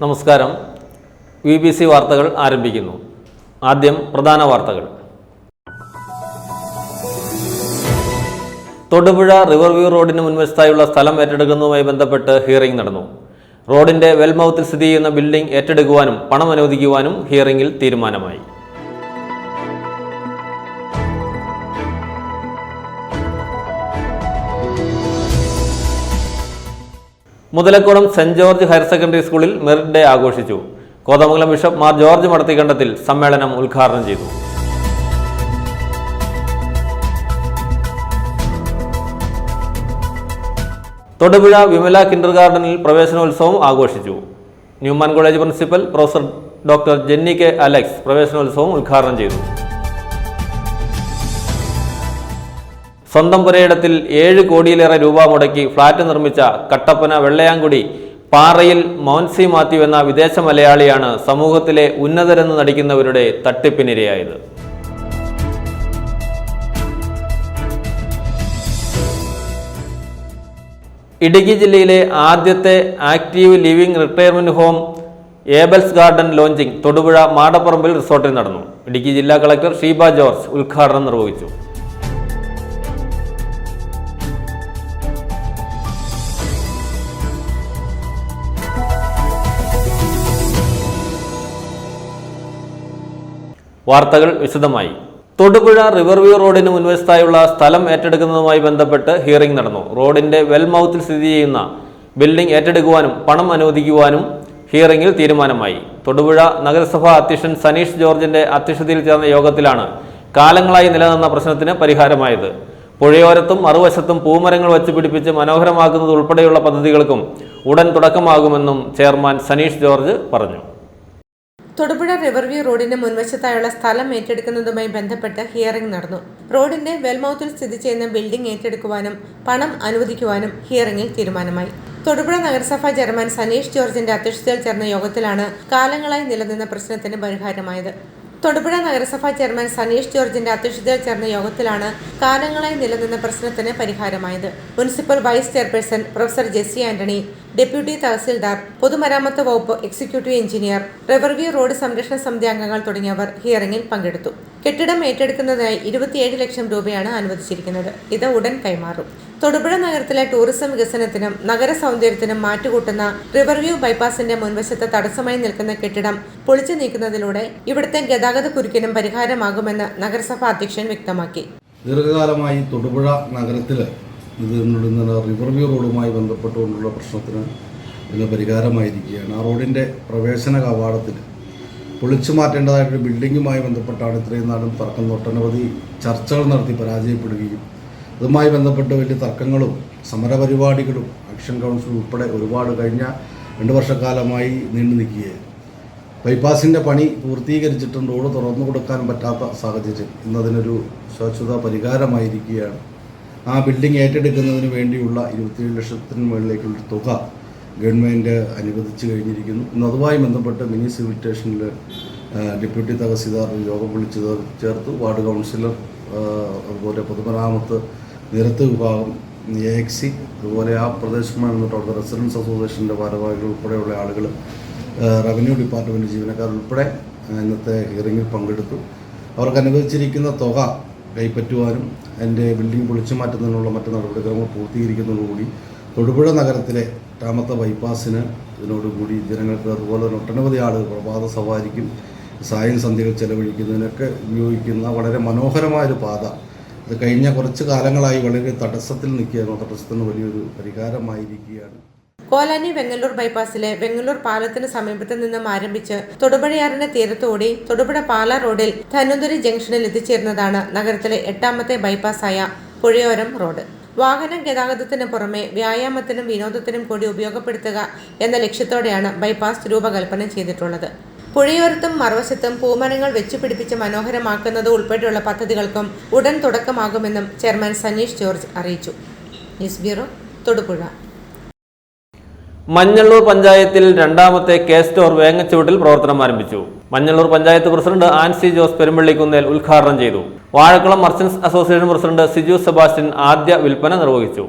നമസ്കാരം. VBC വാർത്തകൾ ആരംഭിക്കുന്നു. ആദ്യം പ്രധാന വാർത്തകൾ. തൊടുപുഴ റിവർവ്യൂ റോഡിന് മുൻവശത്തായുള്ള സ്ഥലം ഏറ്റെടുക്കുന്നതുമായി ബന്ധപ്പെട്ട് ഹിയറിംഗ് നടന്നു. റോഡിന്റെ വെൽമൗത്തിൽ സ്ഥിതി ചെയ്യുന്ന ബിൽഡിംഗ് ഏറ്റെടുക്കുവാനും പണം അനുവദിക്കുവാനും ഹിയറിംഗിൽ തീരുമാനമായി. Muthalakodam Saint George higher secondary സ്കൂളിൽ മെറിറ്റ് ഡേ ആഘോഷിച്ചു. കോതമംഗലം ബിഷപ്പ് മാർ ജോർജ് മടത്തിക്കണ്ടത്തിൽ സമ്മേളനം ഉദ്ഘാടനം ചെയ്തു. തൊടുപുഴ വിമല കിൻഡർ ഗാർഡനിൽ പ്രവേശനോത്സവം ആഘോഷിച്ചു. Newman college principal professor doctor Jenny K Alex പ്രവേശനോത്സവം ഉദ്ഘാടനം ചെയ്തു. സ്വന്തം പുരയിടത്തിൽ 7 കോടിയിലേറെ രൂപ മുടക്കി ഫ്ളാറ്റ് നിർമ്മിച്ച കട്ടപ്പന വെള്ളയാങ്കുടി പാറയിൽ മോൻസി മാത്യു എന്ന വിദേശ മലയാളിയാണ് സമൂഹത്തിലെ ഉന്നതരെന്ന് നടിക്കുന്നവരുടെ തട്ടിപ്പിനിരയായത്. ഇടുക്കി ജില്ലയിലെ ആദ്യത്തെ active living retirement home Abel's garden launching Thodupuzha മാടപ്പറമ്പിൽ റിസോർട്ടിൽ നടന്നു. ഇടുക്കി ജില്ലാ കളക്ടർ ഷീബ ജോർജ് ഉദ്ഘാടനം നിർവഹിച്ചു. വാർത്തകൾ വിശദമായി. തൊടുപുഴ റിവർവ്യൂ റോഡിന് മുൻവശത്തായുള്ള സ്ഥലം ഏറ്റെടുക്കുന്നതുമായി ബന്ധപ്പെട്ട് ഹിയറിംഗ് നടന്നു. റോഡിന്റെ വെൽമൗത്തിൽ സ്ഥിതി ചെയ്യുന്ന ബിൽഡിംഗ് ഏറ്റെടുക്കുവാനും പണം അനുവദിക്കുവാനും ഹിയറിംഗിൽ തീരുമാനമായി. തൊടുപുഴ നഗരസഭാ അധ്യക്ഷൻ സനീഷ് ജോർജിന്റെ അധ്യക്ഷതയിൽ ചേർന്ന യോഗത്തിലാണ് കാലങ്ങളായി നിലനിന്ന പ്രശ്നത്തിന് പരിഹാരമായത്. പുഴയോരത്തും മറുവശത്തും പൂമരങ്ങൾ വച്ച് പിടിപ്പിച്ച് മനോഹരമാക്കുന്നത് ഉൾപ്പെടെയുള്ള പദ്ധതികൾക്കും ഉടൻ തുടക്കമാകുമെന്നും ചെയർമാൻ സനീഷ് ജോർജ് പറഞ്ഞു. തൊടുപുഴ റിവർവ്യൂ റോഡിന് മുൻവശത്തായുള്ള സ്ഥലം ഏറ്റെടുക്കുന്നതുമായി ബന്ധപ്പെട്ട് ഹിയറിംഗ് നടന്നു. റോഡിന്റെ വെൽമൗത്തിൽ സ്ഥിതി ചെയ്യുന്ന ബിൽഡിംഗ് ഏറ്റെടുക്കുവാനും പണം അനുവദിക്കുവാനും ഹിയറിംഗിൽ തീരുമാനമായി. തൊടുപുഴ നഗരസഭാ ചെയർമാൻ സനീഷ് ജോർജിന്റെ അധ്യക്ഷതയിൽ ചേർന്ന യോഗത്തിലാണ് കാലങ്ങളായി നിലനിന്ന പ്രശ്നത്തിന് പരിഹാരമായത്. തൊടുപുഴ നഗരസഭാ ചെയർമാൻ സനീഷ് ജോർജിന്റെ അധ്യക്ഷതയിൽ ചേർന്ന യോഗത്തിലാണ് കാലങ്ങളായി നിലനിന്ന പ്രശ്നത്തിന് പരിഹാരമായത്. Municipal vice chairperson professor Jessy Antony, deputy tahsildar, പൊതുമരാമത്ത് വകുപ്പ് എക്സിക്യൂട്ടീവ് എഞ്ചിനീയർ, റിവർവ്യൂ റോഡ് സംരക്ഷണ സമിതി അംഗങ്ങൾ തുടങ്ങിയവർ ഹിയറിംഗിൽ പങ്കെടുത്തു. കെട്ടിടം ഏറ്റെടുക്കുന്നതിനായി 27 ലക്ഷം രൂപയാണ് അനുവദിച്ചിരിക്കുന്നത്. ഇത് ഉടൻ കൈമാറും. തൊടുപുഴ നഗരത്തിലെ ടൂറിസം വികസനത്തിനും നഗര സൗന്ദര്യത്തിനും മാറ്റുകൂട്ടുന്ന റിവർവ്യൂ ബൈപ്പാസിന്റെ മുൻവശത്ത് തടസ്സമായി നിൽക്കുന്ന കെട്ടിടം പൊളിച്ചു നീക്കുന്നതിലൂടെ ഇവിടുത്തെ ഗതാഗത കുരുക്കിനും പരിഹാരമാകുമെന്ന് നഗരസഭാ അധ്യക്ഷൻ വ്യക്തമാക്കി. ദീർഘകാലമായി തൊടുപുഴ നഗരത്തിൽ റിവർവ്യൂ റോഡുമായി ബന്ധപ്പെട്ടുകൊണ്ടുള്ള പ്രശ്നത്തിന് ഇന്ന് പരിഹാരമായിരിക്കുകയാണ്. ആ റോഡിൻ്റെ പ്രവേശന കവാടത്തിൽ പൊളിച്ചു മാറ്റേണ്ടതായിട്ടൊരു ബിൽഡിങ്ങുമായി ബന്ധപ്പെട്ടാണ് ഇത്രയും നാളും തർക്കം ഒട്ടനവധി ചർച്ചകൾ നടത്തി പരാജയപ്പെടുകയും അതുമായി ബന്ധപ്പെട്ട് വലിയ തർക്കങ്ങളും സമരപരിപാടികളും ആക്ഷൻ കൗൺസിൽ ഉൾപ്പെടെ ഒരുപാട് കഴിഞ്ഞ 2 വർഷക്കാലമായി നീണ്ടു നിൽക്കുകയായിരുന്നു. ബൈപ്പാസിൻ്റെ പണി പൂർത്തീകരിച്ചിട്ടും റോഡ് തുറന്നു കൊടുക്കാൻ പറ്റാത്ത സാഹചര്യം ഇന്നതിനൊരു ശാശ്വത പരിഹാരമായിരിക്കുകയാണ്. ആ ബിൽഡിംഗ് ഏറ്റെടുക്കുന്നതിന് വേണ്ടിയുള്ള 27 ലക്ഷത്തിന് മുകളിലേക്കുള്ള തുക ഗവൺമെൻറ് അനുവദിച്ചു കഴിഞ്ഞിരിക്കുന്നു. ഇന്ന് അതുമായി ബന്ധപ്പെട്ട് മിനി സിവിൽ സ്റ്റേഷനിൽ ഡെപ്യൂട്ടി തഹസിൽദാർ യോഗം വിളിച്ചു ചേർത്തു. വാർഡ് കൗൺസിലർ, അതുപോലെ പൊതുമരാമത്ത് നിരത്ത് വിഭാഗം, AXC, അതുപോലെ ആ പ്രദേശമായി നിന്നിട്ടുള്ള റെസിഡൻസ് അസോസിയേഷൻ്റെ ഭാരവാഹികൾ ഉൾപ്പെടെയുള്ള ആളുകൾ, റവന്യൂ ഡിപ്പാർട്ട്മെൻറ്റ് ജീവനക്കാർ ഉൾപ്പെടെ ഇന്നത്തെ ഹിയറിംഗിൽ പങ്കെടുത്തു. അവർക്ക് അനുവദിച്ചിരിക്കുന്ന തുക കൈപ്പറ്റുവാനും അതിൻ്റെ ബിൽഡിംഗ് പൊളിച്ചു മാറ്റുന്നതിനുള്ള മറ്റ് നടപടിക്രമങ്ങൾ പൂർത്തീകരിക്കുന്നതോടുകൂടി തൊടുപുഴ നഗരത്തിലെ 8ാമത്തെ ബൈപ്പാസിന് ഇതിനോടുകൂടി ജനങ്ങൾക്ക്, അതുപോലെ തന്നെ ഒട്ടനവധി ആളുകൾ പ്രഭാത സവാരിക്കും സായം സന്ധ്യകൾ ചെലവഴിക്കുന്നതിനൊക്കെ ഉപയോഗിക്കുന്ന വളരെ മനോഹരമായൊരു പാത ഇത് കഴിഞ്ഞ കുറച്ച് കാലങ്ങളായി വളരെ തടസ്സത്തിൽ നിൽക്കുകയായിരുന്നു. തടസ്സത്തിന് വലിയൊരു പരിഹാരമായിരിക്കുകയാണ്. കോലാനി വെങ്ങല്ലൂർ ബൈപ്പാസിലെ വെങ്ങല്ലൂർ പാലത്തിന് സമീപത്ത് നിന്നും ആരംഭിച്ച് തൊടുപുഴയാറിന്റെ തീരത്തോടി തൊടുപുഴ പാല റോഡിൽ ധനുന്തരി ജംഗ്ഷനിൽ എത്തിച്ചേരുന്നതാണ് നഗരത്തിലെ 8ാമത്തെ ബൈപ്പാസായ പുഴയോരം റോഡ്. വാഹന ഗതാഗതത്തിന് പുറമെ വ്യായാമത്തിനും വിനോദത്തിനും കൂടി ഉപയോഗപ്പെടുത്തുക എന്ന ലക്ഷ്യത്തോടെയാണ് ബൈപ്പാസ് രൂപകൽപ്പന ചെയ്തിട്ടുള്ളത്. പുഴയോരത്തും മറുവശത്തും പൂമരങ്ങൾ വെച്ചുപിടിപ്പിച്ച് മനോഹരമാക്കുന്നത് ഉൾപ്പെടെയുള്ള പദ്ധതികൾക്കും ഉടൻ തുടക്കമാകുമെന്നും ചെയർമാൻ സനീഷ് ജോർജ് അറിയിച്ചു. News bureau, Thodupuzha. മഞ്ഞള്ളൂർ പഞ്ചായത്തിൽ 2ാമത്തെ കെ സ്റ്റോർ വേങ്ങച്ചുവട്ടിൽ പ്രവർത്തനം ആരംഭിച്ചു. മഞ്ഞള്ളൂർ പഞ്ചായത്ത് പ്രസിഡന്റ് ആൻസി ജോസ് പെരുമ്പള്ളിക്കുന്നേൽ ഉദ്ഘാടനം ചെയ്തു. Vazhakulam merchants association president Siju Sebastian ആദ്യ വിൽപ്പന നിർവഹിച്ചു.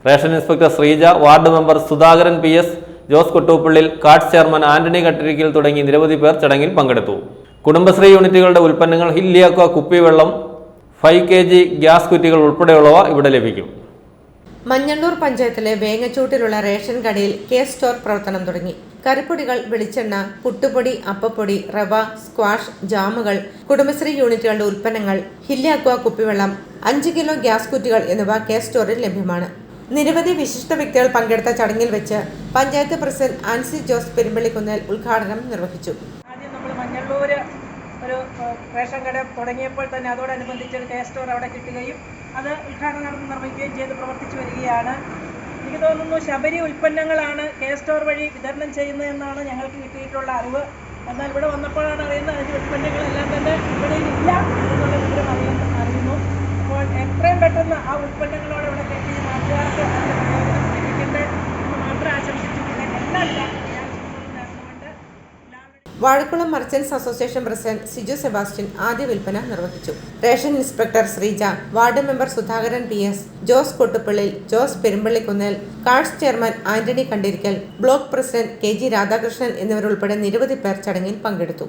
Ration inspector Sreeja, ward member Sudhakaran PS, Jose Kottuppallil, cards chairman Antony Kattirickal തുടങ്ങി നിരവധി പേർ ചടങ്ങിൽ പങ്കെടുത്തു. കുടുംബശ്രീ യൂണിറ്റുകളുടെ ഉൽപ്പന്നങ്ങൾ ഹില്ലിയാക്വ കുപ്പിവെള്ളം, 5 kg ഗ്യാസ് കുറ്റികൾ ഉൾപ്പെടെയുള്ളവ ഇവിടെ ലഭിക്കും. മഞ്ഞള്ളൂർ പഞ്ചായത്തിലെ വേങ്ങച്ചൂട്ടിലുള്ള റേഷൻ കടയിൽ സ്റ്റോർ പ്രവർത്തനം തുടങ്ങി. കറിപ്പൊടികൾ, വെളിച്ചെണ്ണ, പുട്ടുപൊടി, അപ്പപ്പൊടി, റവ, സ്ക്വാഷ്, ജാമുകൾ, കുടുംബശ്രീ യൂണിറ്റുകളുടെ ഉൽപ്പന്നങ്ങൾ, ഹില്ലിയാക്വ കുപ്പിവെള്ളം, 5 കിലോ ഗ്യാസ് കുറ്റികൾ എന്നിവ സ്റ്റോറിൽ ലഭ്യമാണ്. നിരവധി വിശിഷ്ട വ്യക്തികൾ പങ്കെടുത്ത ചടങ്ങിൽ വെച്ച് പഞ്ചായത്ത് പ്രസിഡന്റ് ആൻസി ജോസ് പെരുമ്പള്ളിക്കുന്നേൽ ഉദ്ഘാടനം നിർവഹിച്ചു. ആദ്യം നമ്മൾ മഞ്ഞള്ളൂർ ഒരു റേഷൻ കട തുടങ്ങിയപ്പോൾ തന്നെ അതോടനുബന്ധിച്ച് ഒരു സ്റ്റോർ അവിടെ കിട്ടുകയും അത് ഉദ്ഘാടനം നിർവഹിക്കുകയും ചെയ്ത് പ്രവർത്തിച്ചു വരികയാണ്. എനിക്ക് തോന്നുന്നു ശബരി ഉൽപ്പന്നങ്ങളാണ് സ്റ്റോർ വഴി വിതരണം ചെയ്യുന്നതെന്നാണ് ഞങ്ങൾക്ക് കിട്ടിയിട്ടുള്ള അറിവ്. എന്നാൽ ഇവിടെ വന്നപ്പോഴാണ് അറിയുന്നത് അതിൻ്റെ ഉൽപ്പന്നങ്ങളെല്ലാം തന്നെ ഇവിടെ ഇല്ല എന്നുള്ള വിവരം അറിയുന്നു. അപ്പോൾ എത്രയും പെട്ടെന്ന് ആ ഉൽപ്പന്നങ്ങളോട് ഇവിടെ കെട്ടി നാട്ടുകാർക്ക് അതിൻ്റെ പ്രയോജനം ലഭിക്കട്ടെ എന്ന് മാത്രം ആശംസിച്ചിട്ടുണ്ട്. എന്നല്ല Vazhakulam merchants association president Siju Sebastian ആദ്യ വിൽപ്പന നിർവഹിച്ചു. Ration inspector Sreeja, ward member Sudhakaran PS, Jose Kottuppallil, Jose Perumpallikunnel, cards chairman Antony Kandirickal, block president KG Radhakrishnan എന്നിവരുൾപ്പെടെ നിരവധി പേർ ചടങ്ങിൽ പങ്കെടുത്തു.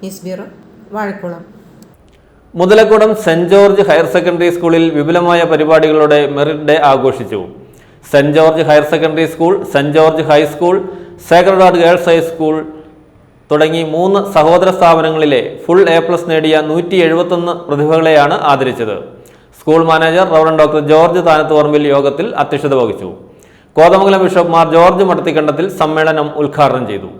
News bureau, Vazhakulam. Muthalakodam saint George higher secondary സ്കൂളിൽ വിപുലമായ പരിപാടികളോടെ മെറിറ്റ് ഡേ ആഘോഷിച്ചു. Saint George higher secondary school, saint George high school, sacred heart girls high school തുടങ്ങി 3 സഹോദര സ്ഥാപനങ്ങളിലെ ഫുൾ A+ നേടിയ 171 പ്രതിഭകളെയാണ് ആദരിച്ചത്. School manager reverend doctor George Thanathuparambil യോഗത്തിൽ അധ്യക്ഷത വഹിച്ചു. കോതമംഗലം ബിഷപ്പ് മാർ ജോർജ് മടത്തിക്കണ്ടത്തിൽ സമ്മേളനം ഉദ്ഘാടനം ചെയ്തു.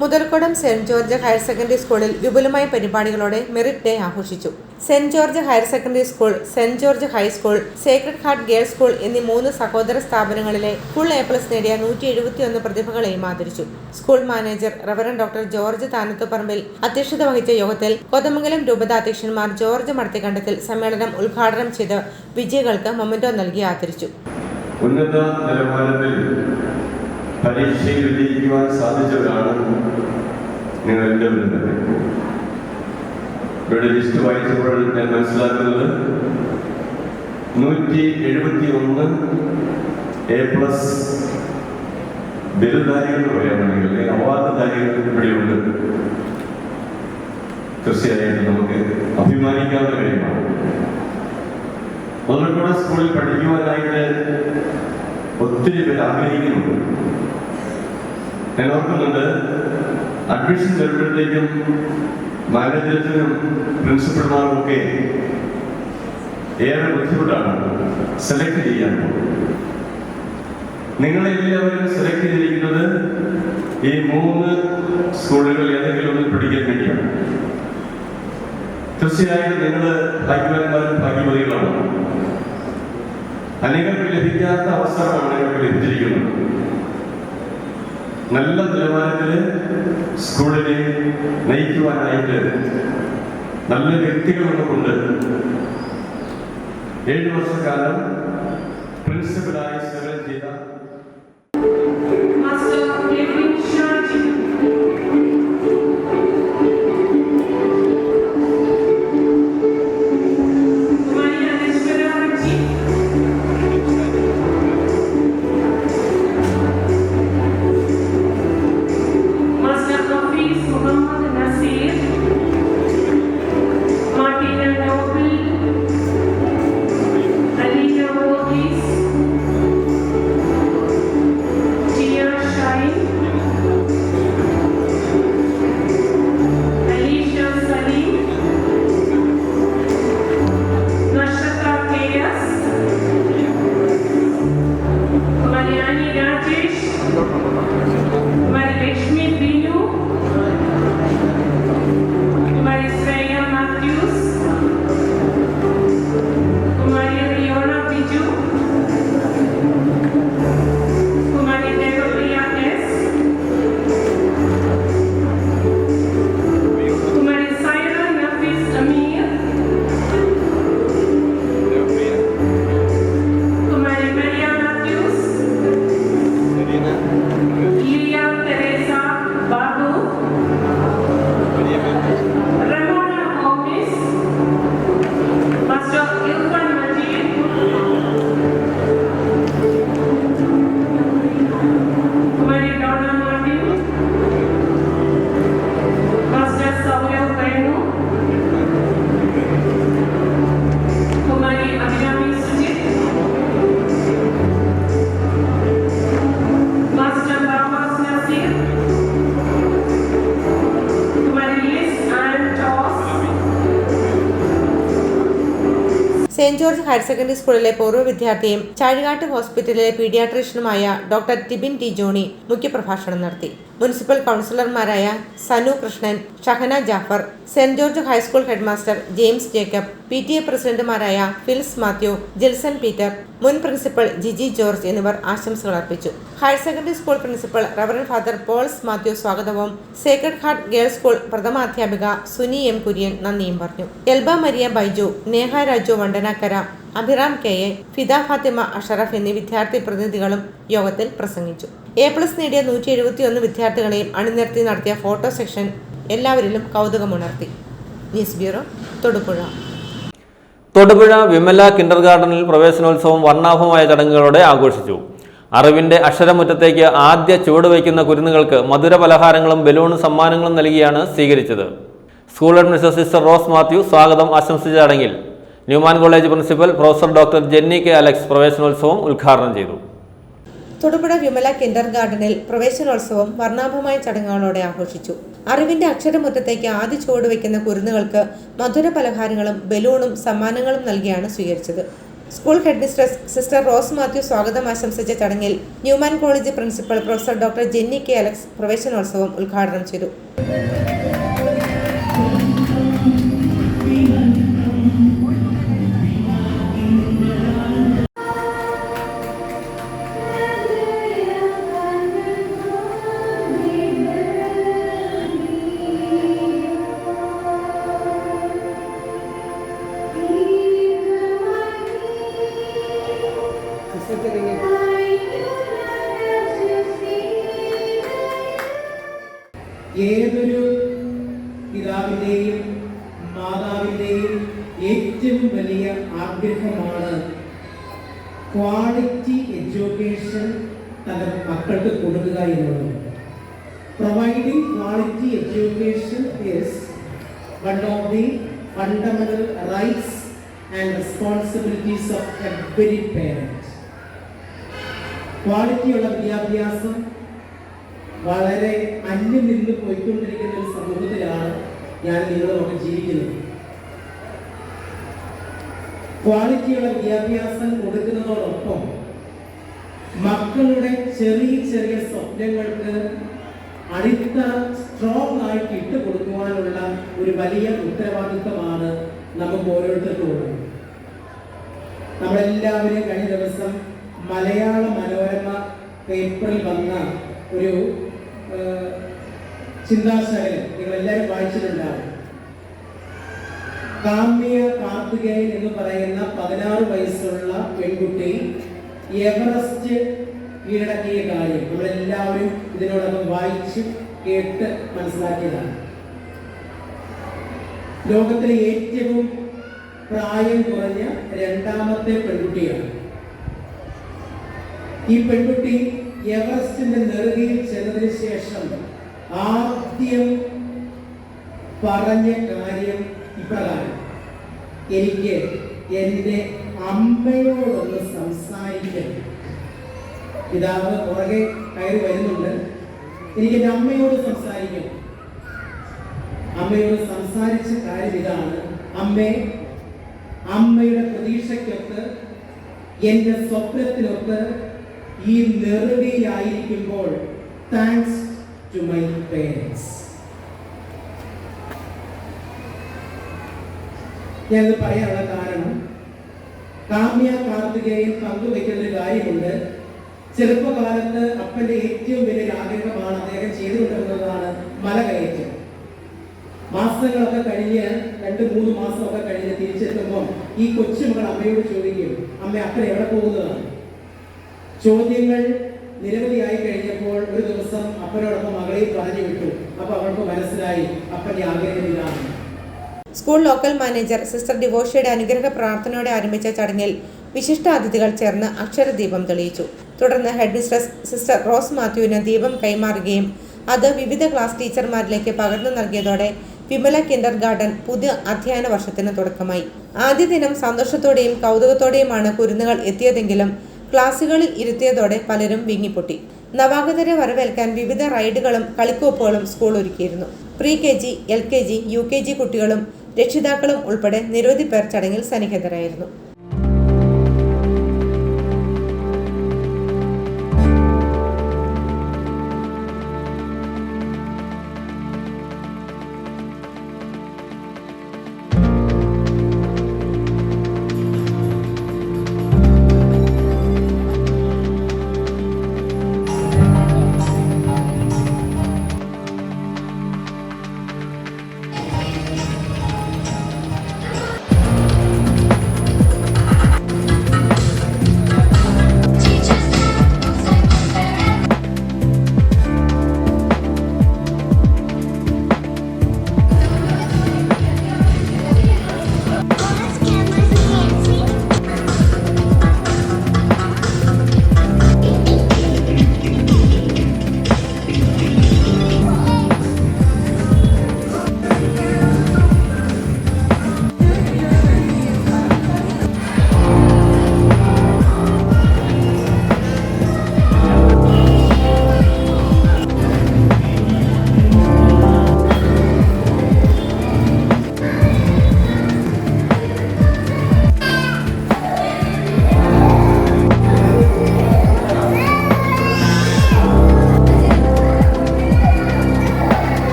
Muthalakodam saint George higher secondary സ്കൂളിൽ വിപുലമായ പരിപാടികളോടെ മെറിറ്റ് ഡേ ആഘോഷിച്ചു. Saint George higher secondary school, saint George high school, sacred heart girls school എന്നീ 3 സഹോദര സ്ഥാപനങ്ങളിലെ ഫുൾ A+ നേടിയ 171 പ്രതിഭകളെയും ആദരിച്ചു. School manager reverend doctor George Thanathuparambil അധ്യക്ഷത വഹിച്ച യോഗത്തിൽ കോതമംഗലം രൂപതാധ്യക്ഷന്മാർ ജോർജ് മടത്തിക്കണ്ടത്തിൽ സമ്മേളനം ഉദ്ഘാടനം ചെയ്ത് വിജയികൾക്ക് മൊമെന്റോ നൽകി ആദരിച്ചു. ഉന്നത നിലവാരത്തിൽ പരീക്ഷയിൽ വിജയിക്കുവാൻ സാധിച്ചവരാണ് നിങ്ങൾ എല്ലാവരും തന്നെ. ഇവിടെ ലിസ്റ്റ് വായിച്ചപ്പോൾ ഞാൻ മനസ്സിലാക്കുന്നത് 171 A+ ബിരുദധാരികൾ എന്ന് പറയാണെങ്കിൽ അവാർഡ്ധാരികൾ ഇവിടെയുണ്ട്. തീർച്ചയായിട്ടും നമുക്ക് അഭിമാനിക്കാവുന്ന കാര്യമാണ്. മുതലക്കുടം സ്കൂളിൽ പഠിക്കുവാനായിട്ട് ഒത്തിരി പേര് ആഗ്രഹിക്കുന്നുണ്ട്. ഞാൻ ഓർക്കുന്നുണ്ട്, അഡ്മിഷൻ വരുമ്പോഴത്തേക്കും മാനേജർക്കും പ്രിൻസിപ്പൽമാർക്കും ഒക്കെ ഏറെ ബുദ്ധിമുട്ടാണ് സെലക്ട് ചെയ്യാൻ. നിങ്ങളെല്ലാവരും സെലക്ട് ചെയ്തിരിക്കുന്നത് ഈ 3 സ്കൂളുകൾ ഏതെങ്കിലും ഒന്നിൽ പഠിക്കാൻ വേണ്ടിയാണ്. തീർച്ചയായും നിങ്ങൾ ഭാഗ്യവാന്മാരും ഭാഗ്യവതികളാണ്. അനേകർക്ക് ലഭിക്കാത്ത അവസരമാണ് നിങ്ങൾക്ക് ലഭിച്ചിരിക്കുന്നത്. നല്ല നിലവാരത്തിൽ സ്കൂളിനെ നയിക്കുവാനായിട്ട് നല്ല വ്യക്തികളെ കൊണ്ട് 7 വർഷക്കാലം പ്രിൻസിപ്പലായി സേവനം ചെയ്ത സെന്റ് ജോർജ് ഹയർ സെക്കൻഡറി സ്കൂളിലെ പൂർവ്വ വിദ്യാർത്ഥിയും ചാഴികാട്ട് ഹോസ്പിറ്റലിലെ പീഡിയാട്രീഷ്യനുമായ ഡോക്ടർ ടിബിൻ ടി ജോണി മുഖ്യപ്രഭാഷണം നടത്തി. മുനിസിപ്പൽ കൗൺസിലർമാരായ Sanu Krishnan, Shahana Jaffar, saint George high school headmaster James Jacob, PTA പ്രസിഡന്റുമാരായ ഫിൽസ് മാത്യു, ജിൽസൺ പീറ്റർ, മുൻ പ്രിൻസിപ്പൽ ജിജി ജോർജ് എന്നിവർ ആശംസകൾ അർപ്പിച്ചു. Higher secondary school principal reverend father Pauls Mathew സ്വാഗതവും സേക്രഡ് ഹാർട്ട് ഗേൾസ് സ്കൂൾ പ്രഥമാധ്യാപിക സുനി എം കുര്യൻ നന്ദിയും പറഞ്ഞു. എൽബ മരിയ ബൈജു, നേഹ രാജു വണ്ടനാക്കര, അഭിറാം KA, ഫിദ ഫാത്തിമ അഷറഫ് എന്നീ വിദ്യാർത്ഥി പ്രതിനിധികളും യോഗത്തിൽ പ്രസംഗിച്ചു. A+ നേടിയ 171 വിദ്യാർത്ഥികളെയും അണിനിരത്തി നടത്തിയ ഫോട്ടോ സെക്ഷൻ എല്ലാവരിലും കൗതുകമുണർത്തി. News bureau, Thodupuzha. തൊടുപുഴ വിമല കിൻഡർഗാർട്ടനിൽ പ്രവേശനോത്സവം വർണ്ണാഭമായ ചടങ്ങുകളോടെ ആഘോഷിച്ചു. അറിവിന്റെ അക്ഷരമുറ്റത്തേക്ക് ആദ്യ ചുവടുവയ്ക്കുന്ന കുരുന്നുകൾക്ക് മധുര പലഹാരങ്ങളും ബലൂണും സമ്മാനങ്ങളും നൽകിയാണ് സ്വീകരിച്ചത്. School administrator sister Rose Mathew സ്വാഗതം ആശംസിച്ച ചടങ്ങിൽ Newman college principal professor doctor Jenny K. Alex പ്രവേശനോത്സവം ഉദ്ഘാടനം ചെയ്തു. തൊടുപുഴ വിമല കിൻഡർഗാർട്ടനിൽ പ്രവേശനോത്സവം വർണ്ണാഭമായ ചടങ്ങുകളോടെ ആഘോഷിച്ചു. അറിവിന്റെ അക്ഷരമുറ്റത്തേക്ക് ആദ്യ ചുവടുവയ്ക്കുന്ന കുരുന്നുകൾക്ക് മധുര പലഹാരങ്ങളും ബലൂണും സമ്മാനങ്ങളും നൽകിയാണ് സ്വീകരിച്ചത്. School headmistress sister Rose Mathew സ്വാഗതം ആശംസിച്ച ചടങ്ങിൽ Newman college principal professor doctor Jenny K. Alex പ്രവേശനോത്സവം ഉദ്ഘാടനം ചെയ്തു. ഏതൊരു പിതാവിൻ്റെയും മാതാവിൻ്റെയും ഏറ്റവും വലിയ ആഗ്രഹമാണ് ക്വാളിറ്റി എഡ്യൂക്കേഷൻ തന്റെ മക്കൾക്ക് കൊടുക്കുക എന്നുള്ളത്. Providing quality education is one of the fundamental rights and responsibilities of every parent. ക്വാളിറ്റിയുള്ള വിദ്യാഭ്യാസം വളരെ അന്യം നിന്ന് പോയിക്കൊണ്ടിരിക്കുന്ന ഒരു സമൂഹത്തിലാണ് ഞാൻ നിങ്ങളൊക്കെ ജീവിക്കുന്നത്. ക്വാളിറ്റിയുള്ള വിദ്യാഭ്യാസം കൊടുക്കുന്നതോടൊപ്പം മക്കളുടെ ചെറിയ ചെറിയ സ്വപ്നങ്ങൾക്ക് അടിത്തറ സ്ട്രോങ് ആയിട്ട് ഇട്ട് കൊടുക്കുവാനുള്ള ഒരു വലിയ ഉത്തരവാദിത്വമാണ് നമുക്ക് ഓരോരുത്തർക്കും ഉള്ളത്. നമ്മളെല്ലാവരും കഴിഞ്ഞ ദിവസം മലയാള മനോരമ പേപ്പറിൽ വന്ന ഒരു ചിന്താശകലം നിങ്ങളെല്ലാവരും വായിച്ചിട്ടുണ്ടാവും. കാമ്യ കാർത്തികേയൻ എന്ന് പറയുന്ന 16 വയസ്സുള്ള പെൺകുട്ടി എവറസ്റ്റ് കീഴടക്കിയ കാര്യം നമ്മളെല്ലാവരും ഇതിനോടൊപ്പം വായിച്ച് കേട്ട് മനസ്സിലാക്കിയതാണ്. ലോകത്തിലെ ഏറ്റവും പ്രായം കുറഞ്ഞ 2ാമത്തെ പെൺകുട്ടിയാണ്. ഈ പെൺകുട്ടി എവറസ്റ്റിന്റെ നെറുകയിൽ ചെന്നതിന് ശേഷം ആദ്യം പറഞ്ഞ കാര്യം ഇപ്രകാരം: എനിക്ക് എൻ്റെ അമ്മയോടൊന്ന് സംസാരിക്കണം. പിതാവ് പുറകെ കയറി വരുന്നുണ്ട്. എനിക്ക് എൻ്റെ അമ്മയോട് സംസാരിക്കണം. അമ്മയോട് സംസാരിച്ച കാര്യം ഇതാണ്: അമ്മയുടെ പ്രതീക്ഷയ്ക്കൊത്ത്, എൻ്റെ സ്വപ്നത്തിനൊത്ത് ഈ നെറുകയിലായിരിക്കുമ്പോൾ താങ്ക്സ് ടു മൈ പേരൻസ്. ഞാനത് പറയാനുള്ള കാരണം കാമ്യ കാർത്തികേയൻ പങ്കുവയ്ക്കുന്ന ഒരു കാര്യമുണ്ട്. ചെറുപ്പകാലത്ത് അപ്പൻ്റെ ഏറ്റവും വലിയൊരു ആഗ്രഹമാണ് അദ്ദേഹം ചെയ്തുകൊണ്ടിരുന്നതാണ് മലകയറ്റം. മാസങ്ങളൊക്കെ കഴിഞ്ഞ് 2-3 മാസമൊക്കെ കഴിഞ്ഞ് തിരിച്ചെത്തുമ്പോൾ ഈ കൊച്ചുമകൾ അമ്മയോട് ചോദിക്കും: അമ്മ, അപ്പൻ എവിടെ പോകുന്നതാണ്? ചോദ്യങ്ങൾ നിരവധിയായി കഴിഞ്ഞപ്പോൾ ഒരു ദിവസം അപ്പനോടൊപ്പം മകളെ പറഞ്ഞു വിട്ടു. അപ്പൊ അവൾക്ക് മനസ്സിലായി അപ്പന്റെ ആഗ്രഹം ഇതാണ്. സ്കൂൾ ലോക്കൽ മാനേജർ സിസ്റ്റർ ഡിവോഷയുടെ അനുഗ്രഹ പ്രാർത്ഥനയോടെ ആരംഭിച്ച ചടങ്ങിൽ വിശിഷ്ട അതിഥികൾ ചേർന്ന് അക്ഷരദീപം തെളിയിച്ചു. തുടർന്ന് ഹെഡ്മിസ്ട്രസ് സിസ്റ്റർ റോസ് മാത്യുവിന് ദീപം കൈമാറുകയും അത് വിവിധ ക്ലാസ് ടീച്ചർമാരിലേക്ക് പകർന്നു നൽകിയതോടെ വിമല കിൻഡർഗാർട്ടൻ പുതിയ അധ്യയന വർഷത്തിന് തുടക്കമായി. ആദ്യ ദിനം സന്തോഷത്തോടെയും കൗതുകത്തോടെയുമാണ് കുരുന്നുകൾ എത്തിയതെങ്കിലും ക്ലാസുകളിൽ ഇരുത്തിയതോടെ പലരും വിങ്ങിപ്പൊട്ടി. നവാഗതരെ വരവേൽക്കാൻ വിവിധ റൈഡുകളും കളിക്കോപ്പുകളും സ്കൂൾ ഒരുക്കിയിരുന്നു. pre-KG, LKG, UKG കുട്ടികളും രക്ഷിതാക്കളും ഉൾപ്പെടെ നിരവധി പേർ ചടങ്ങിൽ സന്നിഹിതരായിരുന്നു.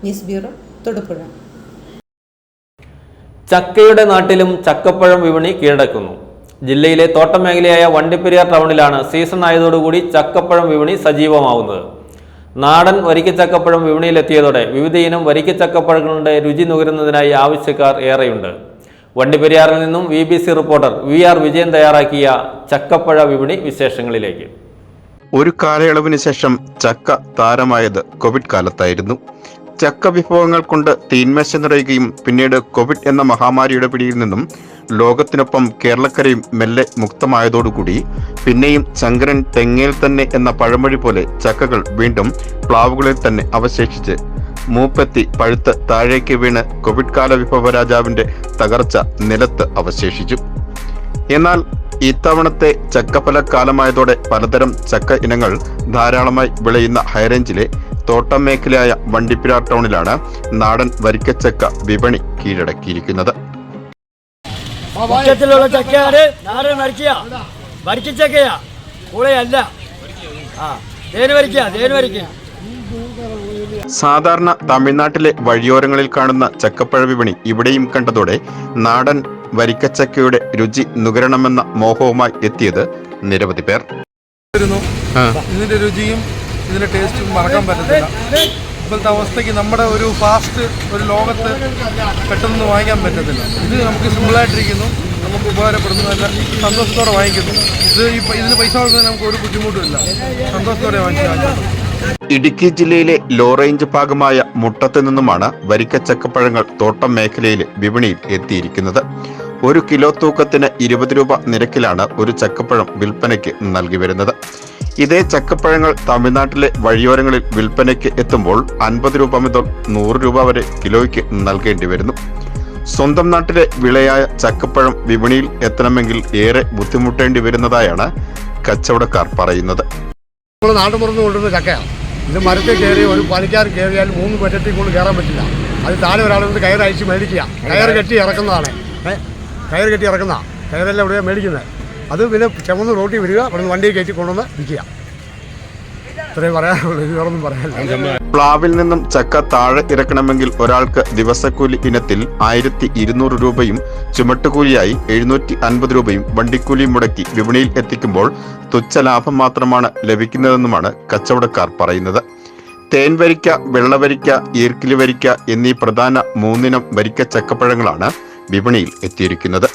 News bureau, Thodupuzha. ചക്കയുടെ നാട്ടിലും ചക്കപ്പഴം വിപണി കീഴടക്കുന്നു. ജില്ലയിലെ തോട്ടം മേഖലയായ വണ്ടിപ്പെരിയാർ ടൗണിലാണ് സീസൺ ആയതോടുകൂടി ചക്കപ്പഴം വിപണി സജീവമാവുന്നത്. നാടൻ വരിക്കച്ചക്കപ്പഴം വിപണിയിലെത്തിയതോടെ വിവിധയിനം വരിക്കച്ചക്കപ്പഴങ്ങളുടെ രുചി നുകരുന്നതിനായി ആവശ്യക്കാർ ഏറെയുണ്ട്. വണ്ടിപ്പെരിയാറിൽ നിന്നും VBC റിപ്പോർട്ടർ VR വിജയൻ തയ്യാറാക്കിയ ചക്കപ്പഴ വിപണി വിശേഷങ്ങളിലേക്ക്. ഒരു കാലയളവിന് ശേഷം ചക്ക താരമായത് കോവിഡ് കാലത്തായിരുന്നു. ചക്ക വിഭവങ്ങൾ കൊണ്ട് തീന്മേശ നിറയുകയും പിന്നീട് കോവിഡ് എന്ന മഹാമാരിയുടെ പിടിയിൽ നിന്നും ലോകത്തിനൊപ്പം കേരളക്കരയും മെല്ലെ മുക്തമായതോടുകൂടി പിന്നെയും ശങ്കരൻ തെങ്ങേൽ തന്നെ എന്ന പഴമൊഴി പോലെ ചക്കകൾ വീണ്ടും പ്ലാവുകളിൽ തന്നെ അവശേഷിച്ച് മൂപ്പെത്തി പഴുത്ത് താഴേക്ക് വീണ് കോവിഡ് കാല വിഭവ രാജാവിന്റെ തകർച്ച നിലത്ത് അവശേഷിച്ചു. എന്നാൽ ഇത്തവണത്തെ ചക്കഫല കാലമായതോടെ പലതരം ചക്ക ഇനങ്ങൾ ധാരാളമായി വിളയുന്ന ഹൈറേഞ്ചിലെ തോട്ടം മേഖലയായ വണ്ടിപ്പെരിയാർ ടൗണിലാണ് നാടൻ വരിക്കച്ചക്ക വിപണി കീഴടക്കിയിരിക്കുന്നത്. മുറ്റത്തിലുള്ള ചക്കയാണ് നാടൻ വരിക്കച്ചക്കയാ, കൂടെയല്ല. സാധാരണ തമിഴ്നാട്ടിലെ വഴിയോരങ്ങളിൽ കാണുന്ന ചക്കപ്പഴ വിപണി ഇവിടെയും കണ്ടതോടെ നാടൻ വരിക്കച്ചക്കയുടെ രുചി നുകരണമെന്ന മോഹവുമായി എത്തിയത് നിരവധി പേർ. ഇതിന്റെ രുചിയും ഇതിന്റെ ടേസ്റ്റും മറക്കാൻ പറ്റത്തില്ല. ഇപ്പോഴത്തെ അവസ്ഥയ്ക്ക് നമ്മുടെ ഒരു ഫാസ്റ്റ് ഒരു ലോകത്ത് പെട്ടെന്ന് വാങ്ങിക്കാൻ പറ്റത്തില്ല. ഇത് നമുക്ക് സിമ്പിളായിട്ടിരിക്കുന്നു, നമുക്ക് ഉപകാരപ്പെടുന്നു, നല്ല സന്തോഷത്തോടെ വാങ്ങിക്കുന്നു. ഇതിന് പൈസ കൊടുക്കാൻ നമുക്ക് ഒരു ബുദ്ധിമുട്ടുമില്ല, സന്തോഷത്തോടെ വാങ്ങിക്കുന്നു. ഇടുക്കി ജില്ലയിലെ ലോ റേഞ്ച് ഭാഗമായ മുട്ടത്ത് നിന്നുമാണ് വരിക്കച്ചക്കപ്പഴങ്ങൾ തോട്ടം മേഖലയിലെ വിപണിയിൽ എത്തിയിരിക്കുന്നത്. 1 കിലോ തൂക്കത്തിന് 20 രൂപ നിരക്കിലാണ് ഒരു ചക്കപ്പഴം വിൽപ്പനയ്ക്ക് നൽകി വരുന്നത്. ഇതേ ചക്കപ്പഴങ്ങൾ തമിഴ്നാട്ടിലെ വഴിയോരങ്ങളിൽ വിൽപ്പനയ്ക്ക് എത്തുമ്പോൾ 50 രൂപ മുതൽ 100 രൂപ വരെ കിലോയ്ക്ക് നൽകേണ്ടി വരുന്നു. സ്വന്തം നാട്ടിലെ വിളയായ ചക്കപ്പഴം വിപണിയിൽ എത്തണമെങ്കിൽ ഏറെ ബുദ്ധിമുട്ടേണ്ടി വരുന്നതായാണ് കച്ചവടക്കാർ പറയുന്നത്. നമ്മൾ നാട്ടുപുറത്ത് കൊണ്ടുവരുന്ന ചക്കയാണ്. ഇത് മരത്തിൽ കയറി ഒരു പണിക്കാരൻ കയറിയാൽ 3 പറ്റത്തിൽ കൊണ്ട് കയറാൻ പറ്റില്ല. അത് താഴെ ഒരാളെ കയർ അയച്ച് മേടിക്കുക. കയർ കെട്ടി ഇറക്കുന്നതാണ്. കയർ കെട്ടി ഇറക്കുന്ന കയറെല്ലാം ഇവിടെ മേടിക്കുന്നത്. അത് പിന്നെ ചുമന്ന് റോട്ടിൽ വരിക, അവിടെ വണ്ടിയിൽ കയറ്റി കൊണ്ടുവന്ന് വിൽക്കുക. ഇത്രയും പറയാനുള്ളൂ, ഇത് വേറൊന്നും പറയാനില്ല. പ്ലാവിൽ നിന്നും ചക്ക താഴെ ഇറക്കണമെങ്കിൽ ഒരാൾക്ക് ദിവസക്കൂലി ഇനത്തിൽ 1200 രൂപയും ചുമട്ടുകൂലിയായി 750 രൂപയും വണ്ടിക്കൂലിയും മുടക്കി വിപണിയിൽ എത്തിക്കുമ്പോൾ തുച്ഛ ലാഭം മാത്രമാണ് ലഭിക്കുന്നതെന്നുമാണ് കച്ചവടക്കാർ പറയുന്നത്. തേൻവരിക്ക, വെള്ളവരിക്ക, ഈർക്കിലി വരിക്ക എന്നീ പ്രധാന 3 ഇനം വരിക്ക ചക്കപ്പഴങ്ങളാണ് വിപണിയിൽ എത്തിയിരിക്കുന്നത്.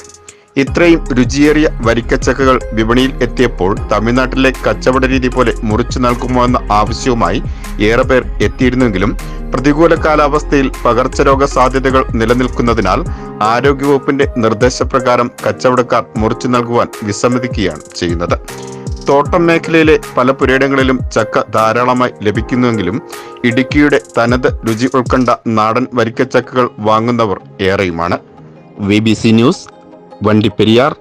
ഇത്രയും രുചിയേറിയ വരിക്കച്ചക്കകൾ വിപണിയിൽ എത്തിയപ്പോൾ തമിഴ്നാട്ടിലെ കച്ചവട രീതി പോലെ മുറിച്ചു നൽകുമോ എന്ന ആവശ്യവുമായി ഏറെ പേർ എത്തിയിരുന്നെങ്കിലും പ്രതികൂല കാലാവസ്ഥയിൽ പകർച്ചരോഗ സാധ്യതകൾ നിലനിൽക്കുന്നതിനാൽ ആരോഗ്യവകുപ്പിന്റെ നിർദ്ദേശപ്രകാരം കച്ചവടക്കാർ മുറിച്ചു നൽകുവാൻ വിസമ്മതിക്കുകയാണ് ചെയ്യുന്നത്. തോട്ടം മേഖലയിലെ പല പുരയിടങ്ങളിലും ചക്ക ധാരാളമായി ലഭിക്കുന്നുവെങ്കിലും ഇടുക്കിയുടെ തനത് രുചി ഉൾക്കൊണ്ട നാടൻ വരിക്കച്ചക്കകൾ വാങ്ങുന്നവർ ഏറെയുമാണ്. VBC news, Vandiperiyar.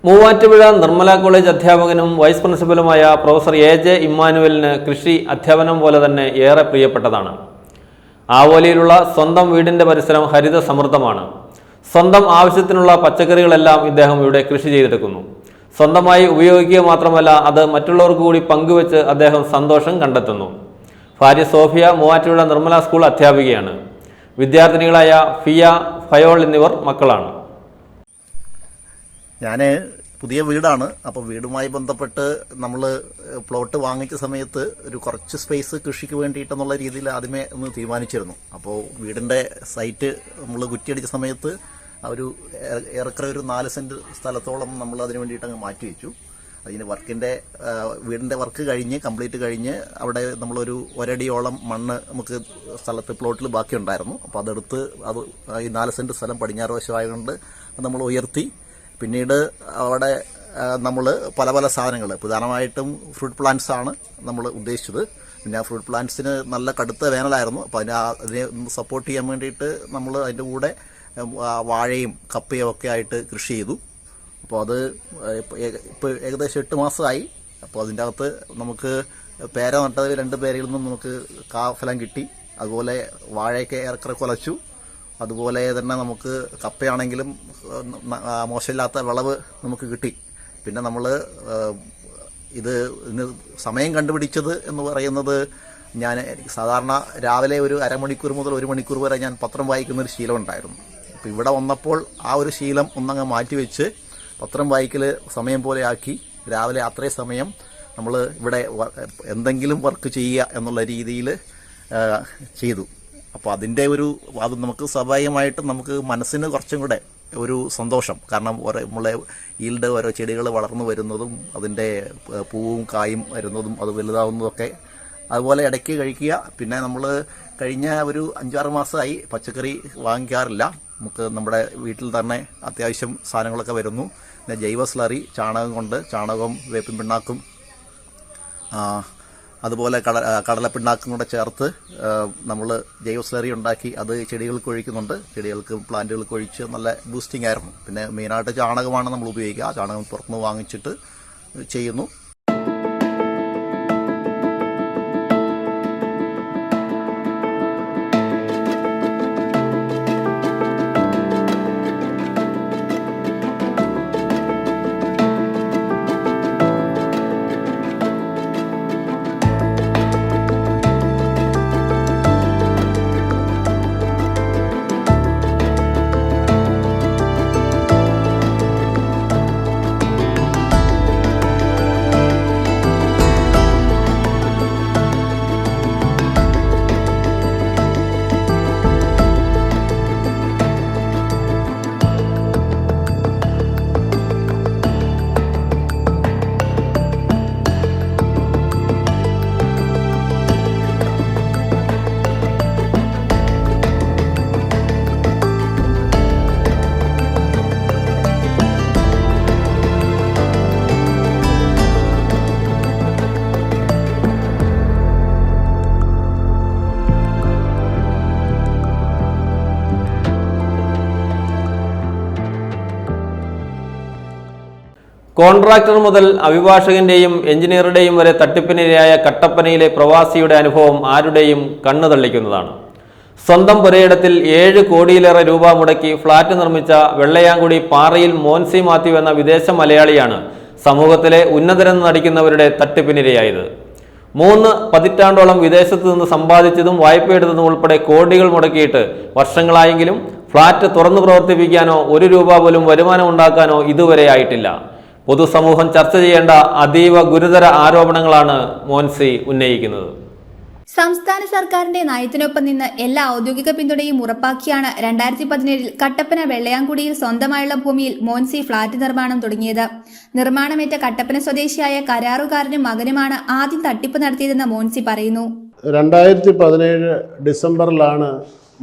Muvattupuzha Nirmala college അധ്യാപകനും വൈസ് പ്രിൻസിപ്പലുമായ പ്രൊഫസർ AJ ഇമ്മാനുവലിന് കൃഷി അധ്യാപനം പോലെ തന്നെ ഏറെ പ്രിയപ്പെട്ടതാണ്. ആവോലിയിലുള്ള സ്വന്തം വീടിന്റെ പരിസരം ഹരിത സമൃദ്ധമാണ്. സ്വന്തം ആവശ്യത്തിനുള്ള പച്ചക്കറികളെല്ലാം ഇദ്ദേഹം ഇവിടെ കൃഷി ചെയ്തെടുക്കുന്നു. സ്വന്തമായി ഉപയോഗിക്കുക മാത്രമല്ല, അത് മറ്റുള്ളവർക്ക് കൂടി പങ്കുവെച്ച് അദ്ദേഹം സന്തോഷം കണ്ടെത്തുന്നു. ഭാര്യ സോഫിയ മൂവാറ്റുപുഴ നിർമ്മല സ്കൂൾ അധ്യാപികയാണ്. വിദ്യാർത്ഥിനികളായ ഫിയ, ഫയോൾ എന്നിവർ മക്കളാണ്. ഞാൻ പുതിയ വീടാണ്. അപ്പോൾ വീടുമായി ബന്ധപ്പെട്ട് നമ്മൾ പ്ലോട്ട് വാങ്ങിച്ച സമയത്ത് ഒരു കുറച്ച് സ്പേസ് കൃഷിക്ക് വേണ്ടിയിട്ടെന്നുള്ള രീതിയിൽ ആദ്യമേ ഒന്ന് തീരുമാനിച്ചിരുന്നു. അപ്പോൾ വീടിൻ്റെ സൈറ്റ് നമ്മൾ കുറ്റിയടിച്ച സമയത്ത് ഒരു ഏറെക്കുറെ ഒരു 4 സെൻറ്റ് സ്ഥലത്തോളം നമ്മൾ അതിന് വേണ്ടിയിട്ട് അങ്ങ് മാറ്റി വെച്ചു. അതിന് വീടിൻ്റെ വർക്ക് കംപ്ലീറ്റ് കഴിഞ്ഞ് അവിടെ നമ്മളൊരു 1 അടിയോളം മണ്ണ് നമുക്ക് സ്ഥലത്ത് പ്ലോട്ടിൽ ബാക്കിയുണ്ടായിരുന്നു. അപ്പോൾ അതെടുത്ത് ഈ 4 സെൻറ്റ് സ്ഥലം പടിഞ്ഞാറ് വശമായതുകൊണ്ട് നമ്മൾ ഉയർത്തി. പിന്നീട് അവിടെ നമ്മൾ പല പല സാധനങ്ങൾ, പ്രധാനമായിട്ടും ഫ്രൂട്ട് പ്ലാന്റ്സ് ആണ് നമ്മൾ ഉദ്ദേശിച്ചത്. പിന്നെ ആ ഫ്രൂട്ട് പ്ലാന്റ്സിന് നല്ല കടുത്ത വേനലായിരുന്നു. അപ്പോൾ അതിനെ സപ്പോർട്ട് ചെയ്യാൻ വേണ്ടിയിട്ട് നമ്മൾ അതിൻ്റെ കൂടെ വാഴയും കപ്പയും ഒക്കെ ആയിട്ട് കൃഷി ചെയ്തു. അപ്പോൾ അത് ഇപ്പോൾ ഏകദേശം 8 മാസമായി. അപ്പോൾ അതിൻ്റെ അകത്ത് നമുക്ക് പേര നട്ടത് 2 പേരയിൽ നിന്നും നമുക്ക് കാഫലം കിട്ടി. അതുപോലെ വാഴയൊക്കെ ഏറെക്കുറെ കുലച്ചു. അതുപോലെ തന്നെ നമുക്ക് കപ്പയാണെങ്കിലും മോശമില്ലാത്ത വിളവ് നമുക്ക് കിട്ടി. പിന്നെ നമ്മൾ ഇതിന് സമയം കണ്ടുപിടിച്ചത് എന്ന് പറയുന്നത് ഞാൻ സാധാരണ രാവിലെ ഒരു അരമണിക്കൂർ മുതൽ 1 മണിക്കൂർ വരെ ഞാൻ പത്രം വായിക്കുന്നൊരു ശീലം ഉണ്ടായിരുന്നു. അപ്പോൾ ഇവിടെ വന്നപ്പോൾ ആ ഒരു ശീലം ഒന്നങ്ങ് മാറ്റിവെച്ച് പത്രം വായിക്കൽ സമയം പോലെ ആക്കി രാവിലെ അത്രയും സമയം നമ്മൾ ഇവിടെ എന്തെങ്കിലും വർക്ക് ചെയ്യുക എന്നുള്ള രീതിയിൽ ചെയ്തു. അപ്പോൾ അതിൻ്റെ അത് നമുക്ക് സ്വാഭാവികമായിട്ടും നമുക്ക് മനസ്സിന് കുറച്ചും കൂടെ ഒരു സന്തോഷം. കാരണം നമ്മളെ ഈൽഡ് ഓരോ ചെടികൾ വളർന്നു വരുന്നതും അതിൻ്റെ പൂവും കായും വരുന്നതും അത് വലുതാവുന്നതൊക്കെ അതുപോലെ ഇടയ്ക്ക് കഴിക്കുക. പിന്നെ നമ്മൾ കഴിഞ്ഞ ഒരു 5-6 മാസമായി പച്ചക്കറി വാങ്ങിക്കാറില്ല. നമുക്ക് നമ്മുടെ വീട്ടിൽ തന്നെ അത്യാവശ്യം സാധനങ്ങളൊക്കെ വരുന്നു. പിന്നെ ജൈവ സ്ലറി ചാണകം കൊണ്ട് ചാണകവും വേപ്പിൻ പിണ്ണാക്കും അതുപോലെ കടലപ്പിണ്ണാക്കും കൂടെ ചേർത്ത് നമ്മൾ ജൈവ സ്ലറി ഉണ്ടാക്കി അത് ചെടികൾക്ക് ഒഴിക്കുന്നുണ്ട്. ചെടികൾക്ക് പ്ലാന്റുകൾക്ക് ഒഴിച്ച് നല്ല ബൂസ്റ്റിംഗ് ആയിരുന്നു. പിന്നെ മെയിനായിട്ട് ചാണകമാണ് നമ്മൾ ഉപയോഗിക്കുക. ചാണകം പുറത്തുനിന്ന് വാങ്ങിച്ചിട്ട് ചെയ്യുന്നു. കോൺട്രാക്ടർ മുതൽ അഭിഭാഷകന്റെയും എഞ്ചിനീയറുടെയും വരെ തട്ടിപ്പിനിരയായ കട്ടപ്പനയിലെ പ്രവാസിയുടെ അനുഭവം ആരുടെയും കണ്ണു തള്ളിക്കുന്നതാണ്. സ്വന്തം പുരയിടത്തിൽ 7 കോടിയിലേറെ രൂപ മുടക്കി ഫ്ളാറ്റ് നിർമ്മിച്ച വെള്ളയാങ്കുടി പാറയിൽ മോൻസി മാത്യു എന്ന വിദേശ മലയാളിയാണ് സമൂഹത്തിലെ ഉന്നതരെന്ന് നടിക്കുന്നവരുടെ തട്ടിപ്പിനിരയായത്. 3 പതിറ്റാണ്ടോളം വിദേശത്ത് നിന്ന് സമ്പാദിച്ചതും വായ്പയെടുത്തതും ഉൾപ്പെടെ കോടികൾ മുടക്കിയിട്ട് വർഷങ്ങളായെങ്കിലും ഫ്ളാറ്റ് തുറന്നു പ്രവർത്തിപ്പിക്കാനോ 1 രൂപ പോലും വരുമാനം ഉണ്ടാക്കാനോ ഇതുവരെ ആയിട്ടില്ല. പൊതുസമൂഹം ചർച്ച ചെയ്യേണ്ട അതീവ ഗുരുതര ആരോപണങ്ങളാണ് മോൻസി ഉന്നയിക്കുന്നത്. സംസ്ഥാന സർക്കാരിന്റെ നയത്തിനൊപ്പം നിന്ന് എല്ലാ ഔദ്യോഗിക പിന്തുണയും ഉറപ്പാക്കിയാണ് 2017 കട്ടപ്പന വെള്ളയാങ്കുടിയിൽ സ്വന്തമായുള്ള ഭൂമിയിൽ മോൻസി ഫ്ളാറ്റ് നിർമ്മാണം തുടങ്ങിയത്. നിർമ്മാണമേറ്റ കട്ടപ്പന സ്വദേശിയായ കരാറുകാരനും മകനുമാണ് ആദ്യം തട്ടിപ്പ് നടത്തിയതെന്ന് മോൻസി പറയുന്നു. 2017 ഡിസംബറിലാണ്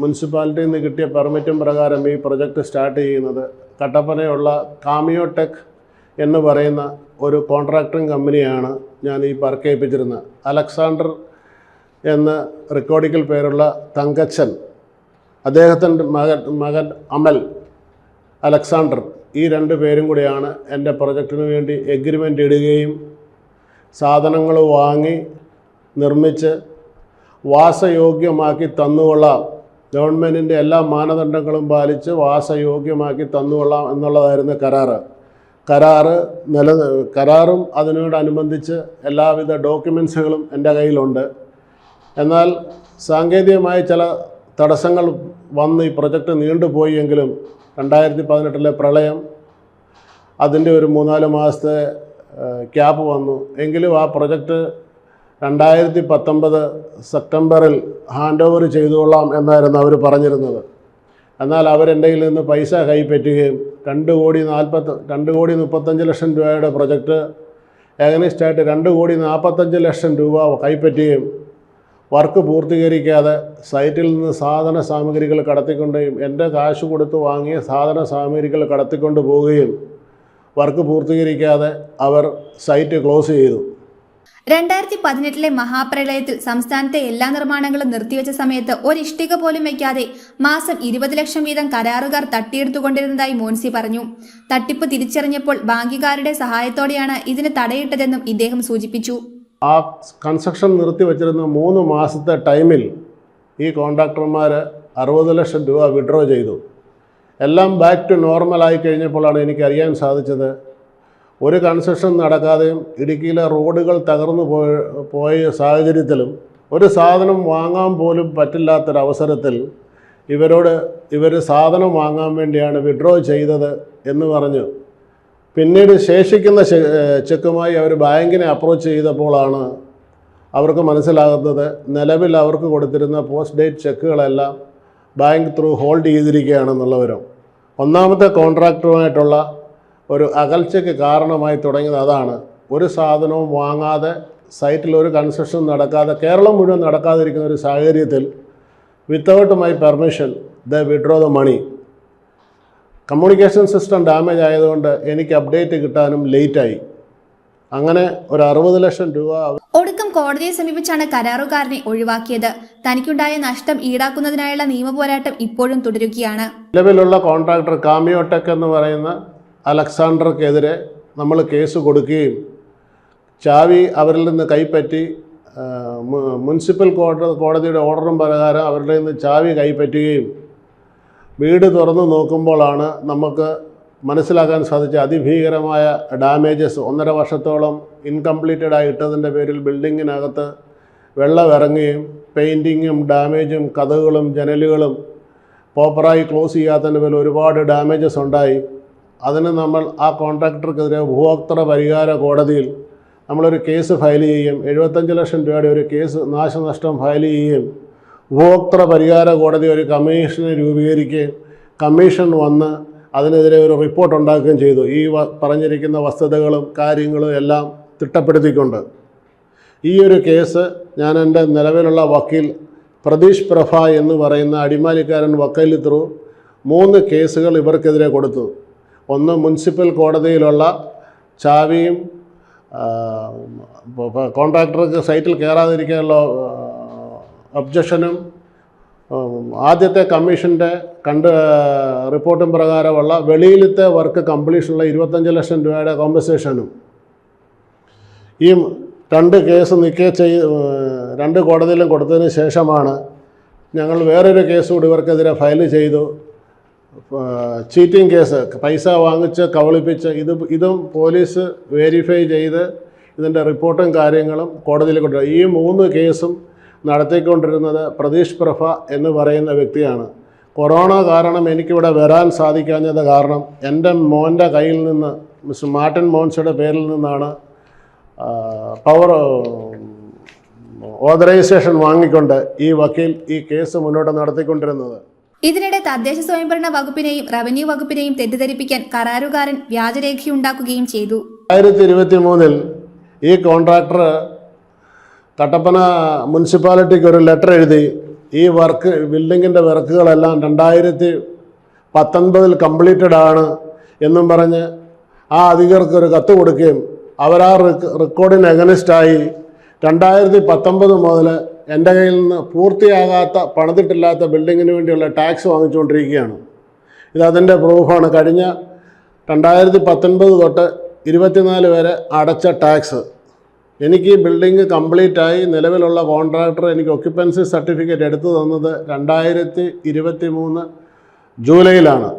മുനിസിപ്പാലിറ്റിയിൽ നിന്ന് കിട്ടിയ പെർമിറ്റും പ്രകാരം ഈ പ്രൊജക്റ്റ് സ്റ്റാർട്ട് ചെയ്യുന്നത്. കട്ടപ്പനയുള്ള കാമിയോടെക് എന്ന് പറയുന്ന ഒരു കോൺട്രാക്ടറിങ് കമ്പനിയാണ് ഞാൻ ഈ വർക്ക് ഏൽപ്പിച്ചിരുന്നത്. അലക്സാണ്ടർ എന്ന റെക്കോർഡിക്കൽ പേരുള്ള തങ്കച്ചൻ, അദ്ദേഹത്തിൻ്റെ മകൻ അമൽ അലക്സാണ്ടർ, ഈ 2 പേരും കൂടിയാണ് എൻ്റെ പ്രൊജക്റ്റിന് വേണ്ടി എഗ്രിമെൻ്റ് ഇടുകയും സാധനങ്ങൾ വാങ്ങി നിർമ്മിച്ച് വാസയോഗ്യമാക്കി തന്നുകൊള്ളാം, ഗവൺമെൻറ്റിൻ്റെ എല്ലാ മാനദണ്ഡങ്ങളും പാലിച്ച് വാസയോഗ്യമാക്കി തന്നുകൊള്ളാം എന്നുള്ളതായിരുന്നു കരാറും അതിനോടനുബന്ധിച്ച് എല്ലാവിധ ഡോക്യുമെൻസുകളും എൻ്റെ കയ്യിലുണ്ട്. എന്നാൽ സാങ്കേതികമായ ചില തടസ്സങ്ങൾ വന്ന് ഈ പ്രൊജക്റ്റ് നീണ്ടുപോയി എങ്കിലും 2018 പ്രളയം അതിൻ്റെ ഒരു 3-4 മാസത്തെ ക്യാപ്പ് വന്നു. എങ്കിലും ആ പ്രൊജക്റ്റ് 2019 സെപ്റ്റംബറിൽ ഹാൻഡ് ഓവർ ചെയ്തുകൊള്ളാം എന്നായിരുന്നു അവർ പറഞ്ഞിരുന്നത്. എന്നാൽ അവരെൻ്റെ കയ്യിൽ നിന്ന് പൈസ കൈപ്പറ്റുകയും 2,35 ലക്ഷം രൂപയുടെ പ്രൊജക്റ്റ് ഏകനിഷ്ഠമായിട്ട് 2,45 ലക്ഷം രൂപ കൈപ്പറ്റുകയും വർക്ക് പൂർത്തീകരിക്കാതെ സൈറ്റിൽ നിന്ന് സാധന സാമഗ്രികൾ കടത്തിക്കൊണ്ടുകയും എൻ്റെ കാശ് കൊടുത്ത് വാങ്ങിയ സാധന സാമഗ്രികൾ കടത്തിക്കൊണ്ട് പോവുകയും വർക്ക് പൂർത്തീകരിക്കാതെ അവർ സൈറ്റ് ക്ലോസ് ചെയ്തു. 2018 മഹാപ്രളയത്തിൽ സംസ്ഥാനത്തെ എല്ലാ നിർമ്മാണങ്ങളും നിർത്തിവെച്ച സമയത്ത് ഒരു ഇഷ്ടിക പോലും വയ്ക്കാതെ മാസം 20 ലക്ഷം വീതം കരാറുകാർ തട്ടിയെടുത്തുകൊണ്ടിരുന്നതായി മോൻസി പറഞ്ഞു. തട്ടിപ്പ് തിരിച്ചറിഞ്ഞപ്പോൾ ബാങ്കുകാരുടെ സഹായത്തോടെയാണ് ഇതിന് തടയിട്ടതെന്നും ഇദ്ദേഹം സൂചിപ്പിച്ചു. ആ കൺസ്ട്രക്ഷൻ നിർത്തിവെച്ചിരുന്ന 3 മാസത്തെ ടൈമിൽ ഈ കോൺട്രാക്ടർമാർ 60 ലക്ഷം രൂപ വിഡ്രോ ചെയ്തു. എല്ലാം ബാക്ക് ടു നോർമലായി കഴിഞ്ഞപ്പോഴാണ് എനിക്കറിയാൻ സാധിച്ചത് ഒരു കൺസ്ട്രക്ഷൻ നടക്കാതെയും ഇടുക്കിയിലെ റോഡുകൾ തകർന്നു പോയ സാഹചര്യത്തിലും ഒരു സാധനം വാങ്ങാൻ പോലും പറ്റില്ലാത്തൊരവസരത്തിൽ ഇവർ സാധനം വാങ്ങാൻ വേണ്ടിയാണ് വിഡ്രോ ചെയ്തത് എന്ന് പറഞ്ഞു. പിന്നീട് ശേഷിക്കുന്ന ചെക്കുമായി അവർ ബാങ്കിനെ അപ്രോച്ച് ചെയ്തപ്പോഴാണ് അവർക്ക് മനസ്സിലാകുന്നത് നിലവിൽ അവർക്ക് കൊടുത്തിരുന്ന പോസ്റ്റ് ഡേറ്റ് ചെക്കുകളെല്ലാം ബാങ്ക് ത്രൂ ഹോൾഡ് ചെയ്തിരിക്കുകയാണെന്നുള്ളവരും. ഒന്നാമത്തെ കോൺട്രാക്ടറുമായിട്ടുള്ള ഒരു അകൽച്ചയ്ക്ക് കാരണമായി തുടങ്ങിയത് അതാണ്. ഒരു സാധനവും വാങ്ങാതെ സൈറ്റിൽ ഒരു കൺസ്ട്രക്ഷൻ നടക്കാതെ കേരളം മുഴുവൻ നടക്കാതിരിക്കുന്ന ഒരു സാഹചര്യത്തിൽ without my permission the withdraw the money. Communication system damage ആയതുകൊണ്ട് എനിക്ക് അപ്ഡേറ്റ് കിട്ടാനും ലേറ്റായി. അങ്ങനെ ഒരു 60 ലക്ഷം രൂപ ഒടുക്കം കോടതിയെ സമീപിച്ചാണ് കരാറുകാരനെ ഒഴിവാക്കിയത്. തനിക്കുണ്ടായ നഷ്ടം ഈടാക്കുന്നതിനായുള്ള നിയമപോരാട്ടം ഇപ്പോഴും തുടരുകയാണ്. നിലവിലുള്ള കോൺട്രാക്ടർ കാമിയോടെക് എന്ന് പറയുന്ന അലക്സാണ്ടർക്കെതിരെ നമ്മൾ കേസ് കൊടുക്കുകയും ചാവി അവരിൽ നിന്ന് കൈപ്പറ്റി മുനിസിപ്പൽ കോടതിയുടെ ഓർഡറും പ്രകാരം അവരുടെ നിന്ന് ചാവി കൈപ്പറ്റുകയും വീട് തുറന്നു നോക്കുമ്പോഴാണ് നമുക്ക് മനസ്സിലാക്കാൻ സാധിച്ച അതിഭീകരമായ ഡാമേജസ്. 1.5 വർഷത്തോളം ഇൻകംപ്ലീറ്റഡ് ആയിട്ടതിൻ്റെ പേരിൽ ബിൽഡിങ്ങിനകത്ത് വെള്ളം ഇറങ്ങുകയും പെയിൻറ്റിങ്ങും ഡാമേജും കതകുകളും ജനലുകളും പ്രോപ്പറായി ക്ലോസ് ചെയ്യാത്തതിൻ്റെ പേരിൽ ഒരുപാട് ഡാമേജസ് ഉണ്ടായി. അതിന് നമ്മൾ ആ കോൺട്രാക്ടർക്കെതിരെ ഉപഭോക്തൃ പരിഹാര കോടതിയിൽ നമ്മളൊരു കേസ് ഫയൽ ചെയ്യുകയും 75 ലക്ഷം രൂപയുടെ ഒരു കേസ് നാശനഷ്ടം ഫയൽ ചെയ്യുകയും ഉപഭോക്തൃ പരിഹാര കോടതി ഒരു കമ്മീഷനെ രൂപീകരിക്കുകയും കമ്മീഷൻ വന്ന് അതിനെതിരെ ഒരു റിപ്പോർട്ട് ഉണ്ടാക്കുകയും ചെയ്തു. ഈ പറഞ്ഞിരിക്കുന്ന വസ്തുതകളും കാര്യങ്ങളും എല്ലാം തിട്ടപ്പെടുത്തിക്കൊണ്ട് ഈ ഒരു കേസ് ഞാൻ എൻ്റെ നിലവിലുള്ള വക്കീൽ പ്രതീഷ് പ്രഭ എന്ന് പറയുന്ന അടിമാലിക്കാരൻ വക്കീൽ ത്രൂ 3 കേസുകൾ ഇവർക്കെതിരെ കൊടുത്തു. ഒന്ന് മുനിസിപ്പൽ കോടതിയിലുള്ള ചാവിയും കോൺട്രാക്ടർക്ക് സൈറ്റിൽ കയറാതിരിക്കാനുള്ള ഒബ്ജക്ഷനും ആദ്യത്തെ കമ്മീഷൻ്റെ റിപ്പോർട്ടും പ്രകാരമുള്ള വെളിയിലത്തെ വർക്ക് കംപ്ലീഷനുള്ള 25 ലക്ഷം രൂപയുടെ കോമ്പൻസേഷനും. ഈ 2 കേസ് രണ്ട് കോടതിയിലും കൊടുത്തതിന് ശേഷമാണ് ഞങ്ങൾ വേറൊരു കേസ് കൂടി ഇവർക്കെതിരെ ഫയൽ ചെയ്തു. ചീറ്റിംഗ് കേസ്, പൈസ വാങ്ങിച്ച് കബളിപ്പിച്ച് ഇതും പോലീസ് വെരിഫൈ ചെയ്ത് ഇതിൻ്റെ റിപ്പോർട്ടും കാര്യങ്ങളും കോടതിയിൽ കൊണ്ടുവരും. ഈ 3 കേസും നടത്തിക്കൊണ്ടിരുന്നത് പ്രതീഷ് പ്രഭ എന്ന് പറയുന്ന വ്യക്തിയാണ്. കൊറോണ കാരണം എനിക്കിവിടെ വരാൻ സാധിക്കാഞ്ഞത് കാരണം എൻ്റെ മോൻ്റെ കയ്യിൽ നിന്ന് മിസ്റ്റർ മാർട്ടിൻ മോൻസിയുടെ പേരിൽ നിന്നാണ് പവർ ഓതറൈസേഷൻ വാങ്ങിക്കൊണ്ട് ഈ വക്കീൽ ഈ കേസ് മുന്നോട്ട് നടത്തിക്കൊണ്ടിരുന്നത്. ഇതിനിടെ തദ്ദേശ സ്വയംഭരണ വകുപ്പിനെയും റവന്യൂ വകുപ്പിനെയും തെറ്റിദ്ധരിപ്പിക്കാൻ കരാറുകാരൻ വ്യാജരേഖയുണ്ടാക്കുകയും ചെയ്തു. 2023 ഈ കോൺട്രാക്ടർ കട്ടപ്പന മുനിസിപ്പാലിറ്റിക്ക് ഒരു ലെറ്റർ എഴുതി ഈ ബിൽഡിങ്ങിൻ്റെ വർക്കുകളെല്ലാം 2019 കംപ്ലീറ്റഡ് ആണ് എന്നും പറഞ്ഞ് ആ അധികൃതർക്ക് ഒരു കത്ത് കൊടുക്കുകയും അവരാ റെക്കോർഡിന് അഗനിസ്റ്റായി 2019 മുതൽ എൻ്റെ കയ്യിൽ നിന്ന് പൂർത്തിയാകാത്ത പണിതിട്ടില്ലാത്ത ബിൽഡിങ്ങിന് വേണ്ടിയുള്ള ടാക്സ് വാങ്ങിച്ചുകൊണ്ടിരിക്കുകയാണ്. ഇതതിൻ്റെ പ്രൂഫാണ്. കഴിഞ്ഞ 2019 തൊട്ട് 24 വരെ അടച്ച ടാക്സ്. എനിക്ക് ഈ ബിൽഡിംഗ് കംപ്ലീറ്റായി നിലവിലുള്ള കോൺട്രാക്ടർ എനിക്ക് ഒക്യുപ്പൻസി സർട്ടിഫിക്കറ്റ് എടുത്തു തന്നത് 2023 ജൂലൈയിലാണ്.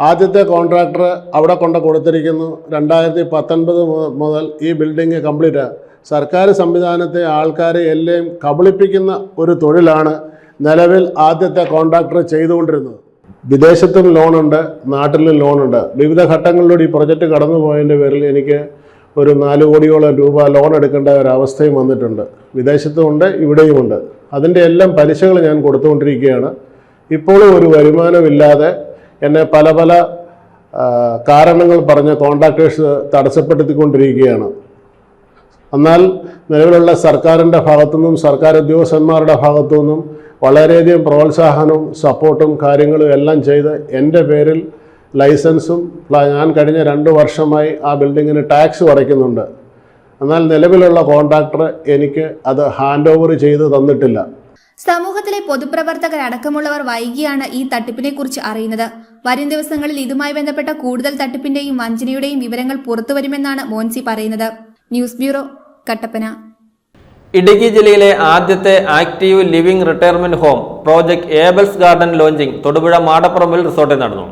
ആദ്യത്തെ കോൺട്രാക്ടർ അവിടെ കൊടുത്തിരിക്കുന്നു 2019 മുതൽ ഈ ബിൽഡിംഗ് കംപ്ലീറ്റ്. സർക്കാർ സംവിധാനത്തെ ആൾക്കാരെ എല്ലാം കബളിപ്പിക്കുന്ന ഒരു തൊഴിലാണ് നിലവിൽ ആദ്യത്തെ കോൺട്രാക്ടർ ചെയ്തുകൊണ്ടിരുന്നത്. വിദേശത്തും ലോണുണ്ട്, നാട്ടിലും ലോണുണ്ട്. വിവിധ ഘട്ടങ്ങളിലൂടെ ഈ പ്രൊജക്റ്റ് കടന്നു പോയതിൻ്റെ പേരിൽ എനിക്ക് ഒരു 4 കോടിയോളം രൂപ ലോൺ എടുക്കേണ്ട ഒരവസ്ഥയും വന്നിട്ടുണ്ട്. വിദേശത്തുമുണ്ട്, ഇവിടെയുമുണ്ട്. അതിൻ്റെ എല്ലാം പലിശകൾ ഞാൻ കൊടുത്തുകൊണ്ടിരിക്കുകയാണ്. ഇപ്പോഴും ഒരു വരുമാനമില്ലാതെ എന്നെ പല കാരണങ്ങൾ പറഞ്ഞ് കോൺട്രാക്ടേഴ്സ് തടസ്സപ്പെടുത്തിക്കൊണ്ടിരിക്കുകയാണ്. എന്നാൽ നിലവിലുള്ള സർക്കാരിൻ്റെ ഭാഗത്തുനിന്നും സർക്കാർ ഉദ്യോഗസ്ഥന്മാരുടെ ഭാഗത്തുനിന്നും വളരെയധികം പ്രോത്സാഹനവും സപ്പോർട്ടും കാര്യങ്ങളും എല്ലാം ചെയ്ത് എൻ്റെ പേരിൽ ലൈസൻസും ഞാൻ കഴിഞ്ഞ 2 വർഷമായി ആ ബിൽഡിങ്ങിന് ടാക്സ് അടയ്ക്കുന്നുണ്ട്. എന്നാൽ നിലവിലുള്ള കോൺട്രാക്ടർ എനിക്ക് അത് ഹാൻഡ് ഓവർ ചെയ്ത് തന്നിട്ടില്ല. സമൂഹത്തിലെ പൊതുപ്രവർത്തകരടക്കമുള്ളവർ വൈകിയാണ് ഈ തട്ടിപ്പിനെക്കുറിച്ച് അറിയുന്നത്. വരും ദിവസങ്ങളിൽ ഇതുമായി ബന്ധപ്പെട്ട കൂടുതൽ തട്ടിപ്പിന്റെയും വഞ്ചനയുടെയും വിവരങ്ങൾ പുറത്തുവരുമെന്നാണ് മോൻസി പറയുന്നത്. News bureau, Kattappana. ഇടുക്കി ജില്ലയിലെ ആദ്യത്തെ active living retirement home project Abel's garden launching Thodupuzha മാടപ്പറമ്പിൽ റിസോർട്ടിൽ നടന്നു.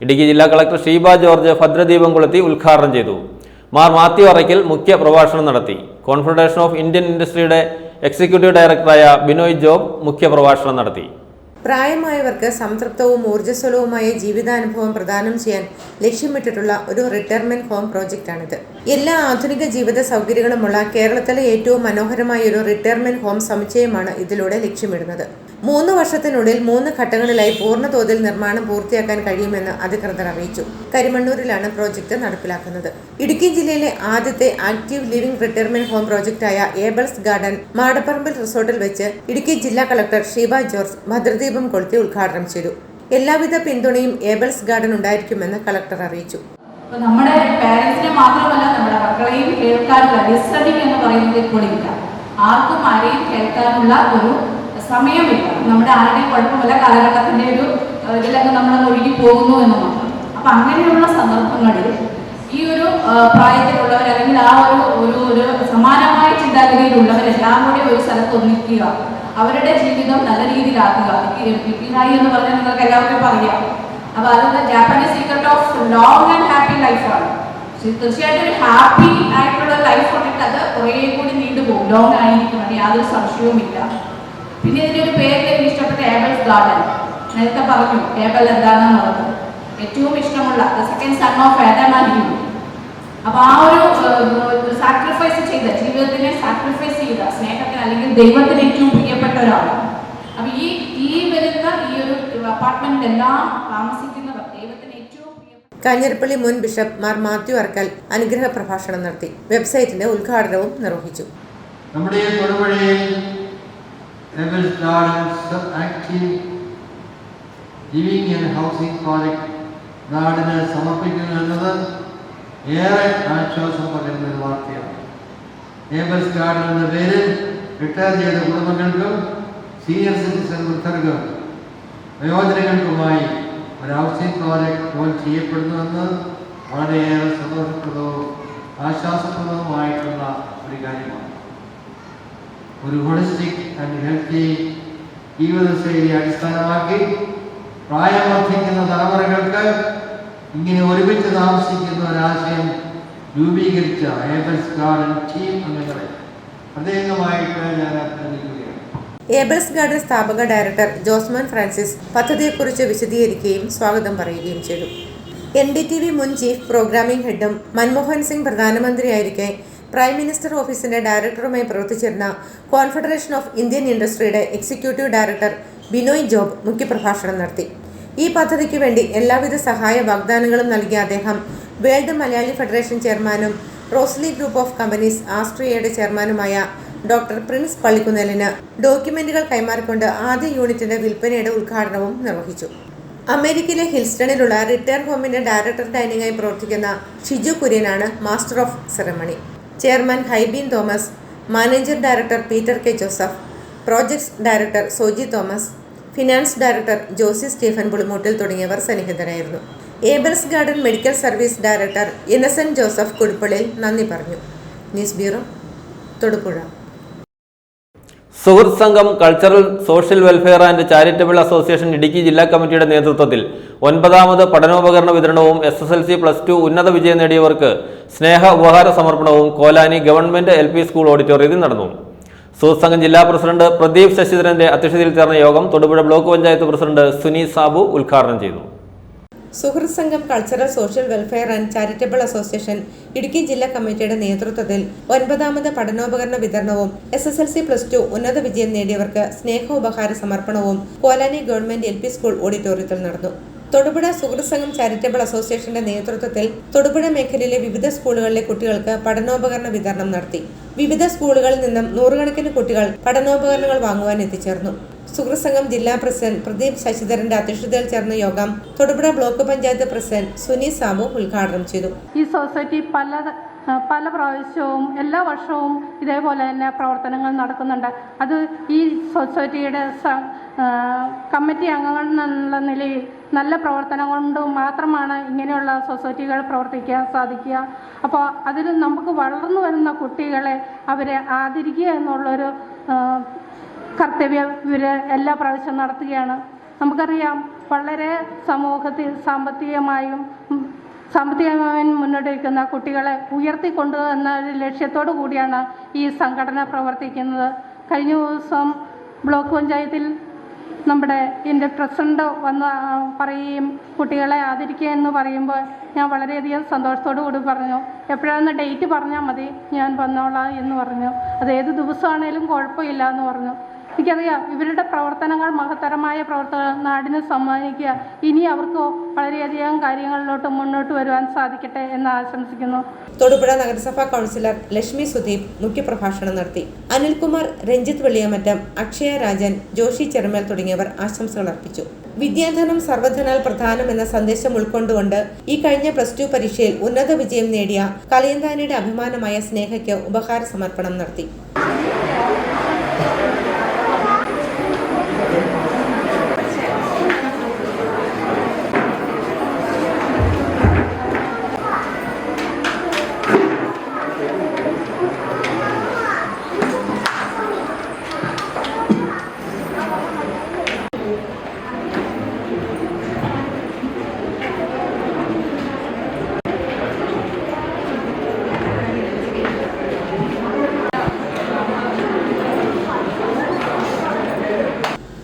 ഇടുക്കി ജില്ലാ കളക്ടർ ഷീബ ജോർജ് ഭദ്രദീപം കൊളുത്തി ഉദ്ഘാടനം ചെയ്തു. മാർ മാത്യു അറയ്ക്കൽ മുഖ്യ പ്രഭാഷണം നടത്തി. കോൺഫെഡറേഷൻ ഓഫ് ഇന്ത്യൻ ഇൻഡസ്ട്രിയുടെ എക്സിക്യൂട്ടീവ് ഡയറക്ടറായ ബിനോയ് ജോബ് മുഖ്യപ്രഭാഷണം നടത്തി. പ്രായമായവർക്ക് സംതൃപ്തവും ഊർജ്ജസ്വലവുമായ ജീവിതാനുഭവം പ്രദാനം ചെയ്യാൻ ലക്ഷ്യമിട്ടിട്ടുള്ള ഒരു റിട്ടയർമെന്റ് ഹോം പ്രോജക്റ്റാണിത്. എല്ലാ ആധുനിക ജീവിത സൗകര്യങ്ങളുമുള്ള കേരളത്തിലെ ഏറ്റവും മനോഹരമായ ഒരു റിട്ടയർമെന്റ് ഹോം സമുച്ചയമാണ് ഇതിലൂടെ ലക്ഷ്യമിടുന്നത്. 3 വർഷത്തിനുള്ളിൽ 3 ഘട്ടങ്ങളിലായി പൂർണ്ണതോതിൽ നിർമ്മാണം പൂർത്തിയാക്കാൻ കഴിയുമെന്ന് അധികൃതർ അറിയിച്ചു. കരിമണ്ണൂരിലാണ് പ്രോജക്റ്റ് നടപ്പിലാക്കുന്നത്. ഇടുക്കി ജില്ലയിലെ ആദ്യത്തെ ആക്റ്റീവ് ലിവിംഗ് റിട്ടയർമെന്റ് ഹോം പ്രോജക്റ്റായ ഏബിൾസ് ഗാർഡൻ മാടപ്പറമ്പിൽ റിസോർട്ടിൽ വെച്ച് ഇടുക്കി ജില്ലാ കളക്ടർ ഷീബ ജോർജ് ഭദ്രദീപം കൊളുത്തി ഉദ്ഘാടനം ചെയ്തു. എല്ലാവിധ പിന്തുണയും ഏബിൾസ് ഗാർഡൻ ഉണ്ടായിരിക്കുമെന്ന് കളക്ടർ അറിയിച്ചു. നമ്മുടെ പാരന്റ്സിനെ മാത്രമല്ല നമ്മുടെ മക്കളെയും കേൾക്കാനുള്ള ലിസണിംഗ് എന്ന് പറയുന്നത് ഇപ്പോൾ ഇല്ല. ആർക്കും ആരെയും കേൾക്കാനുള്ള ഒരു സമയമില്ല. നമ്മുടെ ആരുടെയും കുഴപ്പമില്ല, കാലഘട്ടത്തിന്റെ ഒരു ഇതിലൊക്കെ നമ്മൾ ഒഴുകി പോകുന്നു എന്ന് മാത്രം. അപ്പൊ അങ്ങനെയുള്ള സന്ദർഭങ്ങളിൽ ഈ ഒരു പ്രായത്തിലുള്ളവർ അല്ലെങ്കിൽ ആ ഒരു സമാനമായ ചിന്താഗതിയിലുള്ളവരെല്ലാം കൂടി ഒരു സ്ഥലത്ത് ഒന്നിക്കുക, അവരുടെ ജീവിതം നല്ല രീതിയിലാക്കുക. ഇക്കിനായി എന്ന് പറഞ്ഞാൽ നിങ്ങൾക്ക് എല്ലാവർക്കും പറയാം. അപ്പൊ അത് Japanese secret of long and happy ലൈഫാണ്. തീർച്ചയായിട്ടും ഒരു ഹാപ്പി ആയിട്ടുള്ള ലൈഫ് ഉണ്ടെങ്കിൽ അത് കുറേ കൂടി നീണ്ടുപോകും, ലോങ് ആയിരിക്കും, അതിന് യാതൊരു സംശയവുമില്ല. പിന്നെ ഇതിൻ്റെ ഒരു പേര് എനിക്ക് ഇഷ്ടപ്പെട്ട ഏബിൾസ് ഗാർഡൻ. നേരത്തെ പറഞ്ഞു ഏബിൾ എന്താണെന്നുള്ളത്. ഏറ്റവും ഇഷ്ടമുള്ള second son of Adam and eve. അപ്പൊ ആ ഒരു സാക്രിഫൈസ് ചെയ്ത ജീവിതത്തിനെ സാക്രിഫൈസ് ചെയ്ത സ്നേഹത്തിന് അല്ലെങ്കിൽ ദൈവത്തിന് ഏറ്റവും പ്രിയപ്പെട്ട ഒരാളാണ്. അപ്പൊ ഈ വരുന്ന ഈ ഒരു അപ്പാർട്ട്മെന്റിലെല്ലാം താമസിക്കുന്നവർ ദൈവത്തിന് ഏറ്റവും പ്രിയപ്പെട്ട. കാഞ്ഞിരപ്പള്ളി മുൻ ബിഷപ്പ് മാർ മാത്യു അർക്കൽ അനുഗ്രഹ പ്രഭാഷണം നടത്തി. വെബ്സൈറ്റിന്റെ ഉദ്ഘാടനവും നിർവഹിച്ചു. നമ്മുടെ തൊടുപുഴയിൽ Ables garden sub active living and housing project നാടിന് സമർപ്പിക്കുന്നു എന്നത് ഏറെ ആശ്വാസം പകരുന്ന ഒരു വാർത്തയാണ്. ഏബിൾസ് ഗാർഡൻ എന്ന പേരിൽ റിട്ടയർ ചെയ്ത കുടുംബങ്ങൾക്കും സീനിയർ സിറ്റിസൺ വൃദ്ധർക്കും വയോജനങ്ങൾക്കുമായി ഒരു ഹൗസിംഗ് പ്രോജക്റ്റ് ലോഞ്ച് ചെയ്യപ്പെടുന്നുവെന്ന് വളരെയേറെ സന്തോഷപ്രദവും ആശ്വാസപ്രദവുമായിട്ടുള്ള ഒരു കാര്യമാണ്. ഒരു ഹോളിസ്റ്റിക് ആൻഡ് ഹെൽത്തി ജീവിതശൈലി അടിസ്ഥാനമാക്കി പ്രായം വർദ്ധിക്കുന്ന തലമുറകൾക്ക് ഇങ്ങനെ ഒരുമിച്ച് താമസിക്കുന്ന ഒരാശയം രൂപീകരിച്ച ഏബിൾസ് ഗാർഡൻ ടീം അംഗങ്ങളെ പ്രത്യേകമായിട്ട് ഞാൻ അഭിനന്ദിക്കുകയാണ്. ഏബിൾസ് ഗാർഡൻ സ്ഥാപക ഡയറക്ടർ ജോസ്മോൻ ഫ്രാൻസിസ് പദ്ധതിയെക്കുറിച്ച് വിശദീകരിക്കുകയും സ്വാഗതം പറയുകയും ചെയ്തു. NDTV മുൻ ചീഫ് പ്രോഗ്രാമിംഗ് ഹെഡും മൻമോഹൻ സിംഗ് പ്രധാനമന്ത്രിയായിരിക്കെ പ്രൈം മിനിസ്റ്റർ ഓഫീസിന്റെ ഡയറക്ടറുമായി പ്രവർത്തിച്ചിരുന്ന കോൺഫെഡറേഷൻ ഓഫ് ഇന്ത്യൻ ഇൻഡസ്ട്രിയുടെ എക്സിക്യൂട്ടീവ് ഡയറക്ടർ ബിനോയ് ജോബ് മുഖ്യപ്രഭാഷണം നടത്തി. ഈ പദ്ധതിക്ക് വേണ്ടി എല്ലാവിധ സഹായ വാഗ്ദാനങ്ങളും നൽകിയ അദ്ദേഹം വേൾഡ് മലയാളി ഫെഡറേഷൻ ചെയർമാനും റോസ്ലി ഗ്രൂപ്പ് ഓഫ് കമ്പനീസ് ആസ്ട്രിയയുടെ ചെയർമാനുമായ ഡോക്ടർ പ്രിൻസ് പള്ളിക്കുന്നേലിന് ഡോക്യുമെന്റുകൾ കൈമാറിക്കൊണ്ട് ആദ്യ യൂണിറ്റിന്റെ വിൽപ്പനയുടെ ഉദ്ഘാടനവും നിർവഹിച്ചു. അമേരിക്കയിലെ ഹിൽസ്റ്റണിലുള്ള റിട്ടയർ ഹോമിന്റെ ഡയറക്ടർ ഡൈനിങ്ങായി പ്രവർത്തിക്കുന്ന ഷിജു കുര്യനാണ് master of ceremony. Chairman Hybeen Thomas, manager director Peter K Joseph, projects director Soji Thomas, finance director Josy Stephen Pulimoottil തുടങ്ങിയവർ സന്നിഹിതരായിരുന്നു. Ables garden medical service director Innocent Joseph Kuduppallil നന്ദി പറഞ്ഞു. News bureau, Thodupuzha. സുഹൃത്ത് സംഘം cultural social welfare and charitable association Idukki ജില്ലാ കമ്മിറ്റിയുടെ നേതൃത്വത്തിൽ 9ാമത് പഠനോപകരണ വിതരണവും SSLC +2 ഉന്നത വിജയം നേടിയവർക്ക് സ്നേഹ ഉപഹാര സമർപ്പണവും കോലാനി ഗവൺമെന്റ് LP സ്കൂൾ ഓഡിറ്റോറിയത്തിൽ നടന്നു. സുഹൃത്ത് സംഘം ജില്ലാ പ്രസിഡന്റ് പ്രദീപ് ശശിധരന്റെ അധ്യക്ഷതയിൽ ചേർന്ന യോഗം തൊടുപുഴ ബ്ലോക്ക് പഞ്ചായത്ത് പ്രസിഡന്റ് സുനി സാബു ഉദ്ഘാടനം ചെയ്തു. സുഹൃത്ത് സംഘം cultural social welfare and charitable association Idukki ജില്ലാ കമ്മിറ്റിയുടെ നേതൃത്വത്തിൽ 9ാമത് പഠനോപകരണ വിതരണവും SSLC +2 ഉന്നത വിജയം നേടിയവർക്ക് സ്നേഹോപഹാര സമർപ്പണവും കോലാനി ഗവൺമെന്റ് LP സ്കൂൾ ഓഡിറ്റോറിയത്തിൽ നടന്നു. തൊടുപുഴ സുഹൃത്ത് സംഘം ചാരിറ്റബിൾ അസോസിയേഷന്റെ നേതൃത്വത്തിൽ തൊടുപുഴ മേഖലയിലെ വിവിധ സ്കൂളുകളിലെ കുട്ടികൾക്ക് പഠനോപകരണ വിതരണം നടത്തി. വിവിധ സ്കൂളുകളിൽ നിന്നും 100 കണക്കിന് കുട്ടികൾ പഠനോപകരണങ്ങൾ വാങ്ങുവാൻ എത്തിച്ചേർന്നു. സുഹൃത്ത് സംഘം ജില്ലാ പ്രസിഡന്റ് പ്രദീപ് ശശിധരന്റെ അധ്യക്ഷതയിൽ ചേർന്ന യോഗം തൊടുപുഴ ബ്ലോക്ക് പഞ്ചായത്ത് പ്രസിഡന്റ് സുനി സാബു ഉദ്ഘാടനം ചെയ്തു. ഈ സൊസൈറ്റി പല പ്രാവശ്യവും എല്ലാ വർഷവും ഇതേപോലെ തന്നെ പ്രവർത്തനങ്ങൾ നടക്കുന്നുണ്ട്. അത് ഈ സൊസൈറ്റിയുടെ കമ്മിറ്റി അംഗങ്ങൾ എന്നുള്ള നിലയിൽ നല്ല പ്രവർത്തനം കൊണ്ട് മാത്രമാണ് ഇങ്ങനെയുള്ള സൊസൈറ്റികൾ പ്രവർത്തിക്കാൻ സാധിക്കുക. അപ്പോൾ അതിൽ നമുക്ക് വളർന്നു വരുന്ന കുട്ടികളെ അവരെ ആദരിക്കുക എന്നുള്ളൊരു കർത്തവ്യം ഇവർ എല്ലാ പ്രാവശ്യവും നടത്തുകയാണ്. നമുക്കറിയാം, വളരെ സമൂഹത്തിൽ സാമ്പത്തികമായും മുന്നോട്ട് വയ്ക്കുന്ന കുട്ടികളെ ഉയർത്തിക്കൊണ്ടു എന്ന ഒരു ലക്ഷ്യത്തോടു കൂടിയാണ് ഈ സംഘടന പ്രവർത്തിക്കുന്നത്. കഴിഞ്ഞ ദിവസം ബ്ലോക്ക് പഞ്ചായത്തിൽ എൻ്റെ പ്രസിഡന്റ് വന്ന് പറയുകയും കുട്ടികളെ ആദരിക്കുക എന്ന് പറയുമ്പോൾ ഞാൻ വളരെയധികം സന്തോഷത്തോടു കൂടി പറഞ്ഞു, എപ്പോഴാണ് ഡേറ്റ് പറഞ്ഞാൽ മതി, ഞാൻ വന്നോളാം എന്ന് പറഞ്ഞു. അത് ഏത് ദിവസമാണേലും കുഴപ്പമില്ല എന്ന് പറഞ്ഞു. എനിക്കറിയാം ഇവരുടെ പ്രവർത്തനങ്ങൾ മഹത്തരമായ പ്രവർത്തനങ്ങൾ നാടിന് സമ്മാനിക്കുക. ഇനി അവർക്ക് വളരെയധികം കാര്യങ്ങളിലോട്ട് മുന്നോട്ട് വരുവാൻ സാധിക്കട്ടെ എന്ന് ആശംസിക്കുന്നു. തൊടുപുഴ നഗരസഭാ കൗൺസിലർ ലക്ഷ്മി സുദീപ് മുഖ്യപ്രഭാഷണം നടത്തി. അനിൽകുമാർ, രഞ്ജിത്ത് വെള്ളിയമറ്റം, അക്ഷയ രാജൻ, ജോഷി ചെറുമേൽ തുടങ്ങിയവർ ആശംസകൾ അർപ്പിച്ചു. വിദ്യാധനം സർവധനാൽ പ്രധാനം എന്ന സന്ദേശം ഉൾക്കൊണ്ടുകൊണ്ട് ഈ കഴിഞ്ഞ +2 പരീക്ഷയിൽ ഉന്നത വിജയം നേടിയ കലയന്താനിയുടെ അഭിമാനമായ സ്നേഹയ്ക്ക് ഉപഹാര സമർപ്പണം നടത്തി.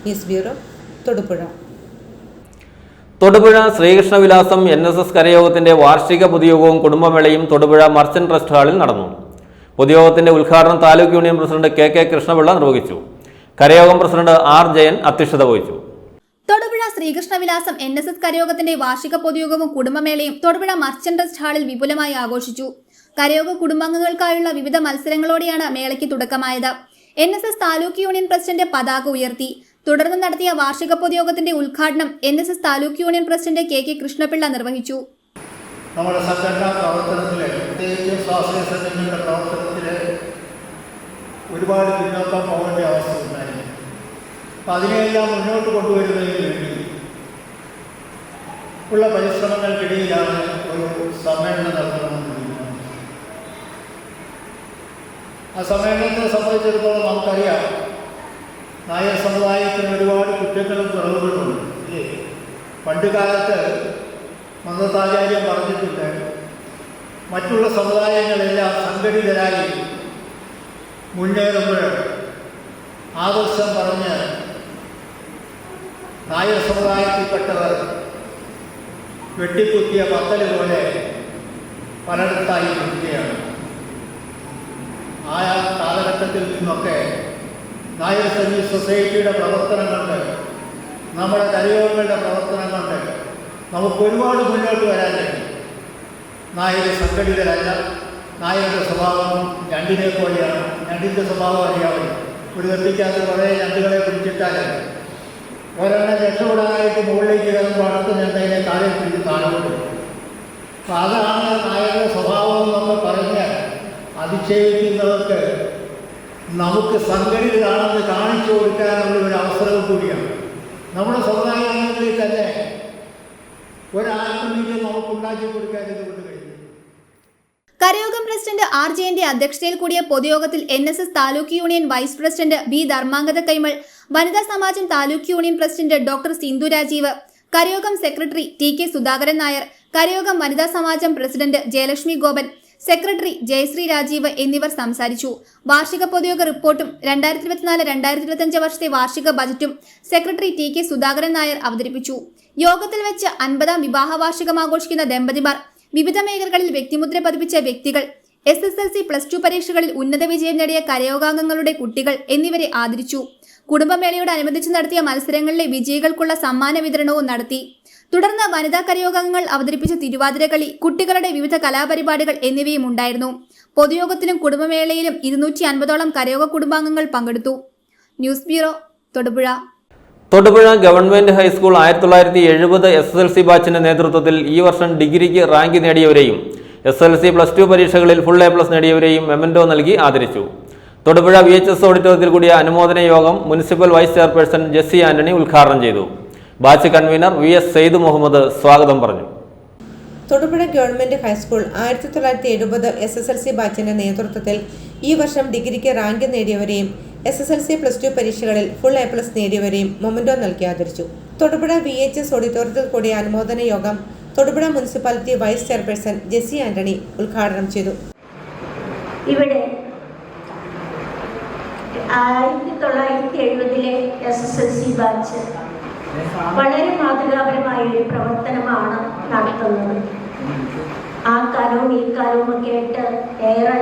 News bureau, Thodupuzha. Thodupuzha Sreekrishnavilasam NSS കരയോഗത്തിന്റെ വാർഷിക പൊതുയോഗവും കുടുംബമേളയും തൊടുപുഴ മർച്ചന്റ് ട്രസ്റ്റ് ഹാളിൽ നടന്നു. പൊതുയോഗത്തിന്റെ ഉദ്ഘാടനം taluk union president KK Krishnapillai നിർവഹിച്ചു. കരയോഗം പ്രസിഡന്റ് R ജയൻ അധ്യക്ഷത വഹിച്ചു. തൊടുപുഴ ശ്രീകൃഷ്ണവിലാസം NSS കരയോഗത്തിന്റെ വാർഷിക പൊതുയോഗവും കുടുംബമേളയും തൊടുപുഴ മർച്ചന്റ് ട്രസ്റ്റ് ഹാളിൽ വിപുലമായി ആഘോഷിച്ചു. കരയോഗ കുടുംബാംഗങ്ങൾക്കായുള്ള വിവിധ മത്സരങ്ങളോടെയാണ് മേളയ്ക്ക് തുടക്കമായത്. NSS താലൂക്ക് യൂണിയൻ പ്രസിഡന്റ് പതാക ഉയർത്തി. തുടർന്ന് നടത്തിയ വാർഷിക പൊതുയോഗത്തിന്റെ ഉദ്ഘാടനം NSS taluk union president KK Krishnapillai നിർവഹിച്ചു. നമ്മുടെ സംഘടനാ പ്രവർത്തനത്തിലെ പ്രത്യേകിച്ച് സ്വാശ്രയ സംഘടനയുടെ പ്രവർത്തനത്തിലെ ഒരുപാട് പിന്നോക്കം പോകേണ്ട അവസ്ഥ ഉണ്ടായിരുന്നു. അപ്പം അതിനെയെല്ലാം മുന്നോട്ട് കൊണ്ടുവരുന്നതിന് വേണ്ടി ഉള്ള പരിശ്രമങ്ങൾക്കിടയിലാണ് ഒരു സമ്മേളനം നടത്തണമെന്ന് തീരുമാനിച്ചത്. ആ സമ്മേളനത്തെ സംബന്ധിച്ചിടത്തോളം നമുക്കറിയാം, നായർ സമുദായത്തിന് ഒരുപാട് കുറ്റങ്ങളും കുറവുകളുമുണ്ട്. പണ്ട് കാലത്ത് മന്ദത്താചാര്യം പറഞ്ഞിട്ടുണ്ട്, മറ്റുള്ള സമുദായങ്ങളെല്ലാം സംഘടിതരായി മുന്നേറുമ്പോൾ ആദർശം പറഞ്ഞ് നായർ സമുദായത്തിൽപ്പെട്ടവർ വെട്ടിക്കുത്തിയ പത്തല് പോലെ പലയിടത്തായി നിൽക്കുകയാണ്. ആ കാലഘട്ടത്തിൽ നിന്നൊക്കെ നായർ സർവീസ് സൊസൈറ്റിയുടെ പ്രവർത്തനം കൊണ്ട്, നമ്മുടെ കരയോഗങ്ങളുടെ പ്രവർത്തനം കൊണ്ട് നമുക്ക് ഒരുപാട് മുന്നോട്ട് വരാൻ കഴിയും. നായർ സംഘടിതരല്ല. നായരുടെ സ്വഭാവം ഞണ്ടിനെ പോലെയാണ്. ഞണ്ടിൻ്റെ സ്വഭാവം അറിയാമല്ലോ. ഒരു നിർത്തിക്കാത്ത കുറേ ഞണ്ടുകളെ പിടിച്ചിട്ടാൽ ഒരെണ്ണം രക്ഷപ്പെടാനായിട്ട് മുകളിലേക്ക് കയറുമ്പോൾ അടുത്ത് ഞണ്ടതിനെ താഴെ പിടിച്ച് താഴോട്ട്. അപ്പം അതാണ് നായരുടെ സ്വഭാവം എന്നൊക്കെ പറഞ്ഞ് അതിശയിക്കുന്നവർക്ക് നമുക്ക് സംഘടിതരാണെന്ന് കാണിച്ചു കൊടുക്കാനുള്ള ഒരു അവസരവും കൂടിയാണ്. നമ്മുടെ സമുദായങ്ങളിൽ തന്നെ ഒരാത്മീയം നമുക്ക് ഉണ്ടാക്കി കൊടുക്കാൻ ഇതുകൊണ്ട് കഴിയും. കരയോഗം പ്രസിഡന്റ് R ജയന്റെ അധ്യക്ഷതയിൽ കൂടിയ പൊതുയോഗത്തിൽ NSS taluk union vice president B Dharmangatha Kaimal, വനിതാ സമാജം taluk union president doctor Sindhu Rajeev, കരയോഗം സെക്രട്ടറി TK സുധാകരൻ നായർ, കരയോഗം വനിതാ സമാജം പ്രസിഡന്റ് ജയലക്ഷ്മി ഗോപൻ, സെക്രട്ടറി ജയശ്രീ രാജീവ് എന്നിവർ സംസാരിച്ചു. വാർഷിക പൊതുയോഗ റിപ്പോർട്ടും 2024-2025 വർഷത്തെ വാർഷിക ബജറ്റും സെക്രട്ടറി TK സുധാകരൻ നായർ അവതരിപ്പിച്ചു. യോഗത്തിൽ വെച്ച് 50-ാം വിവാഹ വാർഷികം ആഘോഷിക്കുന്ന ദമ്പതിമാർ, വിവിധ മേഖലകളിൽ വ്യക്തിമുദ്ര പതിപ്പിച്ച വ്യക്തികൾ, SSLC +2 പരീക്ഷകളിൽ ഉന്നത വിജയം നേടിയ കരയോഗാംഗങ്ങളുടെ കുട്ടികൾ എന്നിവരെ ആദരിച്ചു. കുടുംബമേളയോടനുബന്ധിച്ച് നടത്തിയ മത്സരങ്ങളിലെ വിജയികൾക്കുള്ള സമ്മാന വിതരണവും നടത്തി. തുടർന്ന് വനിതാ കരയോഗാംഗങ്ങൾ അവതരിപ്പിച്ച തിരുവാതിരകളി, കുട്ടികളുടെ വിവിധ കലാപരിപാടികൾ എന്നിവയും ഉണ്ടായിരുന്നു. പൊതുയോഗത്തിലും കുടുംബമേളയിലും 250ഓളം കരയോഗ കുടുംബാംഗങ്ങൾ പങ്കെടുത്തു. News bureau, Thodupuzha. Thodupuzha government high school 1970 SSLC ബാച്ചിന്റെ നേതൃത്വത്തിൽ ഈ വർഷം ഡിഗ്രിക്ക് റാങ്ക് നേടിയവരെയും SSLC +2 പരീക്ഷകളിൽ ഫുൾ A+ നേടിയവരെയും മെമന്റോ നൽകി ആദരിച്ചു. തൊടുപുഴ VHS ഓഡിറ്റോറിയത്തിൽ കൂടിയ അനുമോദന യോഗം municipal vice chairperson Jessy Antony ഉദ്ഘാടനം ചെയ്തു. Batch convener VS Syed Muhammad സ്വാഗതം പറഞ്ഞു. തൊടുപുഴ ഗവൺമെന്റ് ഹൈസ്കൂൾ 1970 SSLC ബാച്ചിന്റെ നേതൃത്വത്തിൽ ഈ വർഷം ഡിഗ്രിക്ക് റാങ്ക് നേടിയവരെയും SSLC +2 പരീക്ഷകളിൽ ഫുൾ A+ നേടിയവരെയും മൊമെന്റോ നൽകി ആദരിച്ചു. തൊടുപുഴ VHS ഓഡിറ്റോറിയത്തിൽ കൂടിയ അനുമോദന യോഗം Thodupuzha municipality vice chairperson Jessy Antony ഉദ്ഘാടനം ചെയ്തു. ഇവിടെ 1970 SSLC ബാച്ച് വളരെ മാതൃകാപരമായ ഒരു പ്രവർത്തനമാണ് നടത്തുന്നത്. ആ കാലവും ഈ കാലവും ഒക്കെ ആയിട്ട് ഏറെ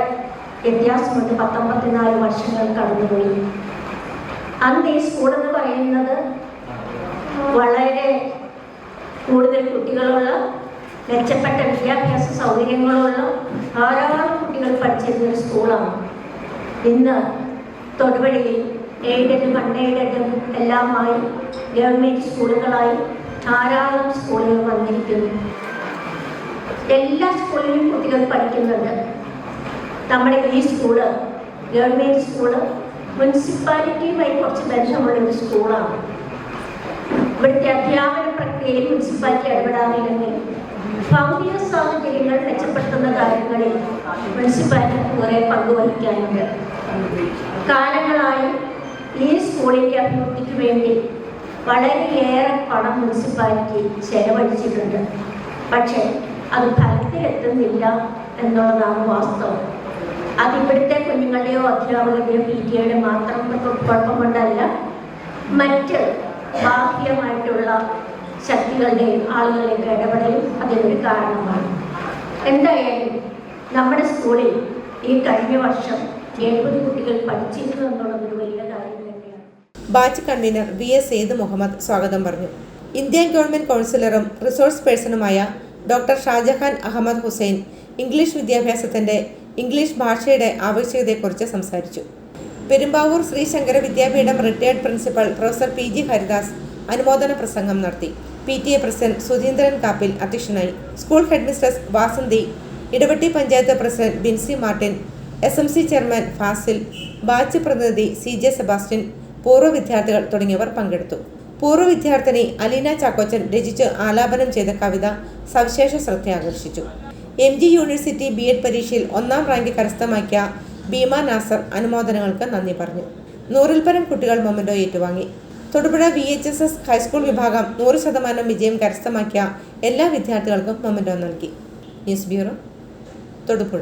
വ്യത്യാസമുണ്ട്. 14 വർഷങ്ങൾ കടന്നുപോയി. അന്ന് ഈ സ്കൂളെന്ന് പറയുന്നത് വളരെ കൂടുതൽ കുട്ടികളുള്ള, മെച്ചപ്പെട്ട വിദ്യാഭ്യാസ സൗകര്യങ്ങളുള്ള ധാരാളം കുട്ടികൾ പഠിച്ചിരുന്ന ഒരു സ്കൂളാണ്. ഇന്ന് തൊടുപുഴയിൽ എയ്ഡഡും അൺഎയ്ഡഡും എല്ലാമായി ഗവൺമെൻറ് സ്കൂളുകളായി ധാരാളം സ്കൂളുകൾ വന്നിരിക്കുന്നു. എല്ലാ സ്കൂളിലും കുട്ടികൾ പഠിക്കുന്നുണ്ട്. നമ്മുടെ ഈ സ്കൂള് ഗവൺമെൻറ് സ്കൂള് മുനിസിപ്പാലിറ്റിയുമായി കുറച്ച് ബന്ധമുള്ള ഒരു സ്കൂളാണ്. ഇവിടുത്തെ അധ്യാപന പ്രക്രിയയിൽ മുനിസിപ്പാലിറ്റി ഇടപെടാറില്ലെങ്കിൽ ഭൗതിക സാഹചര്യങ്ങൾ മെച്ചപ്പെടുത്തുന്ന കാര്യങ്ങളിൽ മുനിസിപ്പാലിറ്റി കുറെ പങ്കുവഹിക്കാനുണ്ട്. കാലങ്ങളായി ഈ സ്കൂളിൻ്റെ അഭിവൃദ്ധിക്ക് വേണ്ടി വളരെയേറെ പണം മുനിസിപ്പാലിറ്റി ചെലവഴിച്ചിട്ടുണ്ട്. പക്ഷേ അത് ഫലത്തിലെത്തുന്നില്ല എന്നുള്ളതാണ് വാസ്തവം. അത് ഇവിടുത്തെ കുഞ്ഞുങ്ങളുടെയോ അധ്യാപകരുടെയോ PTA മാത്രം കുഴപ്പം കൊണ്ടല്ല, മറ്റ് ബാഹ്യമായിട്ടുള്ള ശക്തികളുടെയും ആളുകളുടെയൊക്കെ ഇടപെടലും അതിനൊരു കാരണമാണ്. എന്തായാലും നമ്മുടെ സ്കൂളിൽ ഈ കഴിഞ്ഞ വർഷം 70 കുട്ടികൾ പഠിച്ചിരുന്നു എന്നുള്ളതൊരു വലിയ കാര്യം തന്നെയാണ്. Batch convener VS Syed Muhammad സ്വാഗതം പറഞ്ഞു. ഇന്ത്യൻ ഗവൺമെന്റ് കൗൺസിലറും റിസോഴ്സ് പേഴ്സണുമായ ഡോക്ടർ ഷാജഹാൻ അഹമ്മദ് ഹുസൈൻ ഇംഗ്ലീഷ് വിദ്യാഭ്യാസത്തിന്റെ ഇംഗ്ലീഷ് ഭാഷയുടെ ആവശ്യകതയെക്കുറിച്ച് സംസാരിച്ചു. Perumbavoor Sree Sankara Vidyapeetham retired principal professor PG Haridas അനുമോദന പ്രസംഗം നടത്തി. PTA പ്രസിഡന്റ് സുധീന്ദ്രൻ കാപ്പിൽ അധ്യക്ഷനായി. School headmistress Vasanthi, Idavetty panchayat president Binsy Martin, SMC chairman Fasil, batch പ്രതിനിധി CJ സെബാസ്റ്റ്യൻ, പൂർവ്വ വിദ്യാർത്ഥികൾ തുടങ്ങിയവർ പങ്കെടുത്തു. പൂർവ്വ വിദ്യാർത്ഥിനി അലീന ചാക്കോച്ചൻ രചിച്ച് ആലാപനം ചെയ്ത കവിത സവിശേഷ ശ്രദ്ധയാകർഷിച്ചു. MG യൂണിവേഴ്സിറ്റി B.Ed പരീക്ഷയിൽ 1ാം റാങ്ക് കരസ്ഥമാക്കിയ ബീമ നാസർ അനുമോദനങ്ങൾക്ക് നന്ദി പറഞ്ഞു. 100-ൽ പരം കുട്ടികൾ മൊമെന്റോ ഏറ്റുവാങ്ങി. തൊടുപുഴ VHSS ഹൈസ്കൂൾ വിഭാഗം 100% വിജയം കരസ്ഥമാക്കിയ എല്ലാ വിദ്യാർത്ഥികൾക്കും മൊമെന്റോ നൽകി. News bureau, Thodupuzha.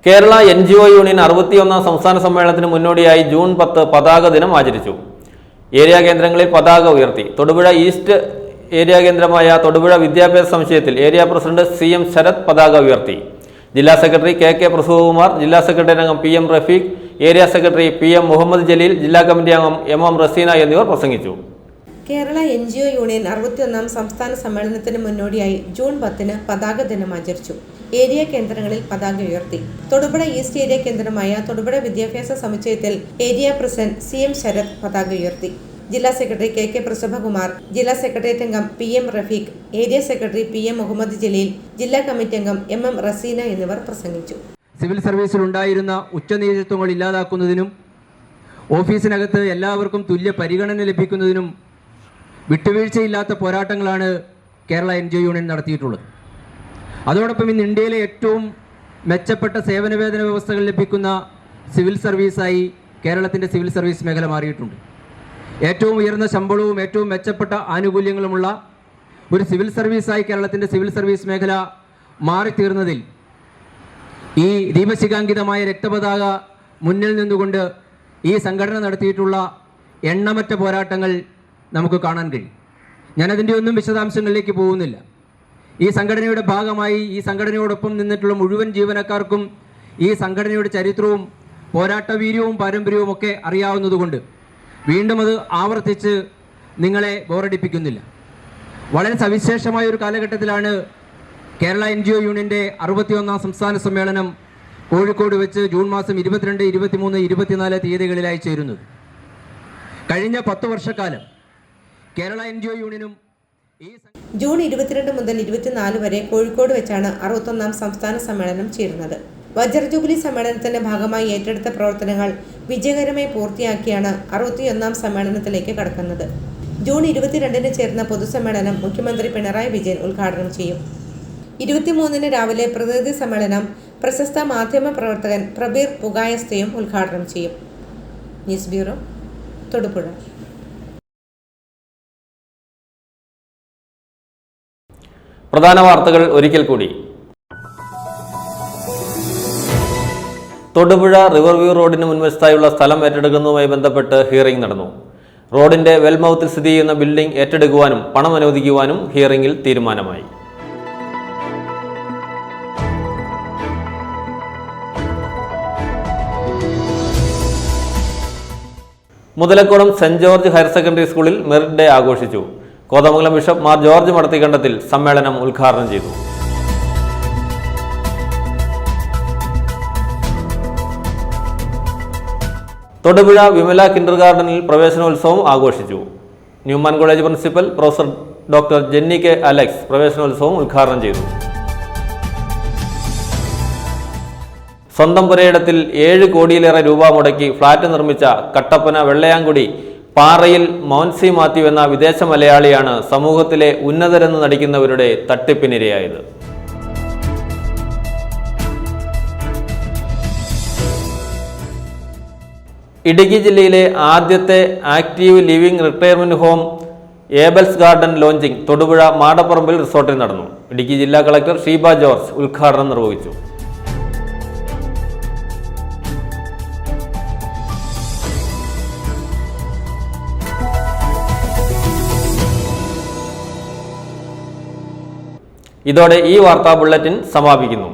Kerala NGO union 61ാം സംസ്ഥാന സമ്മേളനത്തിന് മുന്നോടിയായി ജൂൺ 10 പതാക ദിനം ആചരിച്ചു. ഏരിയ കേന്ദ്രങ്ങളിൽ പതാക ഉയർത്തി. തൊടുപുഴ ഈസ്റ്റ് ഏരിയ കേന്ദ്രമായ തൊടുപുഴ വിദ്യാഭ്യാസ സമുച്ചയത്തിൽ ഏരിയ പ്രസിഡന്റ് CM ശരത് പതാക ഉയർത്തി. ജില്ലാ സെക്രട്ടറി KK പ്രസവകുമാർ, ജില്ലാ സെക്രട്ടറി അംഗം PM Rafeeq, area secretary PM Muhammad Jaleel, ജില്ലാ കമ്മിറ്റി അംഗം MM റസീന എന്നിവർ പ്രസംഗിച്ചു. കേരള NGO യൂണിയൻ 61ാം സംസ്ഥാന സമ്മേളനത്തിന് മുന്നോടിയായി ജൂൺ 10 പതാക ദിനം ആചരിച്ചു. ഏരിയ കേന്ദ്രങ്ങളിൽ പതാക ഉയർത്തി. തൊടുപുഴ ഈസ്റ്റ് ഏരിയ കേന്ദ്രമായ തൊടുപുഴ വിദ്യാഭ്യാസ സമുച്ചയത്തിൽ ഏരിയ പ്രസിഡന്റ് CM ശരത് പതാക ഉയർത്തി. ജില്ലാ സെക്രട്ടറി KK പ്രസഭകുമാർ, ജില്ലാ സെക്രട്ടേറിയറ്റ് അംഗം PM Rafeeq, area secretary PM Muhammad Jaleel, ജില്ലാ കമ്മിറ്റി അംഗം MM റസീന എന്നിവർ പ്രസംഗിച്ചു. സിവിൽ സർവീസിൽ ഉണ്ടായിരുന്ന ഉച്ചനീചത്വങ്ങൾ ഇല്ലാതാക്കുന്നതിനും ഓഫീസിനകത്ത് എല്ലാവർക്കും തുല്യ പരിഗണന ലഭിക്കുന്നതിനും വിട്ടുവീഴ്ചയില്ലാത്ത പോരാട്ടങ്ങളാണ് കേരള NGO യൂണിയൻ നടത്തിയിട്ടുള്ളത്. അതോടൊപ്പം ഇന്ന് ഇന്ത്യയിലെ ഏറ്റവും മെച്ചപ്പെട്ട സേവനവേതന വ്യവസ്ഥകൾ ലഭിക്കുന്ന സിവിൽ സർവീസായി കേരളത്തിൻ്റെ സിവിൽ സർവീസ് മേഖല മാറിയിട്ടുണ്ട്. ഏറ്റവും ഉയർന്ന ശമ്പളവും ഏറ്റവും മെച്ചപ്പെട്ട ആനുകൂല്യങ്ങളുമുള്ള ഒരു സിവിൽ സർവീസായി കേരളത്തിൻ്റെ സിവിൽ സർവീസ് മേഖല മാറിത്തീർന്നതിൽ ഈ ദീപശിഖാങ്കിതമായ രക്തപതാക മുന്നിൽ നിന്നുകൊണ്ട് ഈ സംഘടന നടത്തിയിട്ടുള്ള എണ്ണമറ്റ പോരാട്ടങ്ങൾ നമുക്ക് കാണാൻ കഴിയും. ഞാനതിൻ്റെ ഒന്നും വിശദാംശങ്ങളിലേക്ക് പോകുന്നില്ല. ഈ സംഘടനയുടെ ഭാഗമായി ഈ സംഘടനയോടൊപ്പം നിന്നിട്ടുള്ള മുഴുവൻ ജീവനക്കാർക്കും ഈ സംഘടനയുടെ ചരിത്രവും പോരാട്ടവീര്യവും പാരമ്പര്യവും ഒക്കെ അറിയാവുന്നതുകൊണ്ട് വീണ്ടും അത് ആവർത്തിച്ച് നിങ്ങളെ ബോറടിപ്പിക്കുന്നില്ല. വളരെ സവിശേഷമായ ഒരു കാലഘട്ടത്തിലാണ് കേരള NGO യൂണിയൻ്റെ 61ാം സംസ്ഥാന സമ്മേളനം കോഴിക്കോട് വെച്ച് ജൂൺ മാസം 22, 23, 24 തീയതികളിലായി ചേരുന്നത്. കഴിഞ്ഞ 10 വർഷക്കാലം കേരള NGO യൂണിയനും ജൂൺ 22 മുതൽ 24 വരെ കോഴിക്കോട് വെച്ചാണ് 61ാം സംസ്ഥാന സമ്മേളനം ചേരുന്നത്. വജ്ര ജൂബിലി സമ്മേളനത്തിന്റെ ഭാഗമായി ഏറ്റെടുത്ത പ്രവർത്തനങ്ങൾ വിജയകരമായി പൂർത്തിയാക്കിയാണ് 61ാം സമ്മേളനത്തിലേക്ക് കടക്കുന്നത്. ജൂൺ 22 ചേർന്ന പൊതുസമ്മേളനം മുഖ്യമന്ത്രി പിണറായി വിജയൻ ഉദ്ഘാടനം ചെയ്യും. 23 രാവിലെ പ്രതിനിധി സമ്മേളനം പ്രശസ്ത മാധ്യമ പ്രവർത്തകൻ പ്രബീർ പുകായസ്തയും ഉദ്ഘാടനം ചെയ്യും. News bureau, Thodupuzha. പ്രധാന വാർത്തകൾ ഒരിക്കൽ കൂടി. തൊടുപുഴ റിവർവ്യൂ റോഡിന് മുൻവശത്തായുള്ള സ്ഥലം ഏറ്റെടുക്കുന്നതുമായി ബന്ധപ്പെട്ട് ഹിയറിംഗ് നടന്നു. റോഡിന്റെ വെൽമൗത്തിൽ സ്ഥിതി ചെയ്യുന്ന ബിൽഡിംഗ് ഏറ്റെടുക്കുവാനും പണം അനുവദിക്കുവാനും ഹിയറിംഗിൽ തീരുമാനമായി. Muthalakulam Saint George higher secondary സ്കൂളിൽ മെറിറ്റ് ഡേ ആഘോഷിച്ചു. കോതമംഗലം ബിഷപ്പ് മാർ ജോർജ് മടത്തിക്കണ്ടത്തിൽ സമ്മേളനം ഉദ്ഘാടനം ചെയ്തു. തൊടുപുഴ വിമല കിൻഡർ ഗാർഡനിൽ പ്രവേശനോത്സവം ആഘോഷിച്ചു. Newman college principal professor doctor Jenny K Alex പ്രവേശനോത്സവം ഉദ്ഘാടനം ചെയ്തു. സ്വന്തം പുരയിടത്തിൽ 7 കോടിയിലേറെ രൂപ മുടക്കി ഫ്ളാറ്റ് നിർമ്മിച്ച കട്ടപ്പന വെള്ളയാങ്കുടി പാറയിൽ മോൻസി മാത്യു എന്ന വിദേശ മലയാളിയാണ് സമൂഹത്തിലെ ഉന്നതരെന്ന് നടിക്കുന്നവരുടെ തട്ടിപ്പിനിരയായത്. ഇടുക്കി ജില്ലയിലെ ആദ്യത്തെ active living retirement home Abel's garden launching Thodupuzha മാടപ്പറമ്പിൽ റിസോർട്ടിൽ നടന്നു. ഇടുക്കി ജില്ലാ കളക്ടർ ഷീബ ജോർജ് ഉദ്ഘാടനം നിർവഹിച്ചു. ഇതോടെ ഈ വാർത്താ ബുള്ളറ്റിൻ സമാപിക്കുന്നു.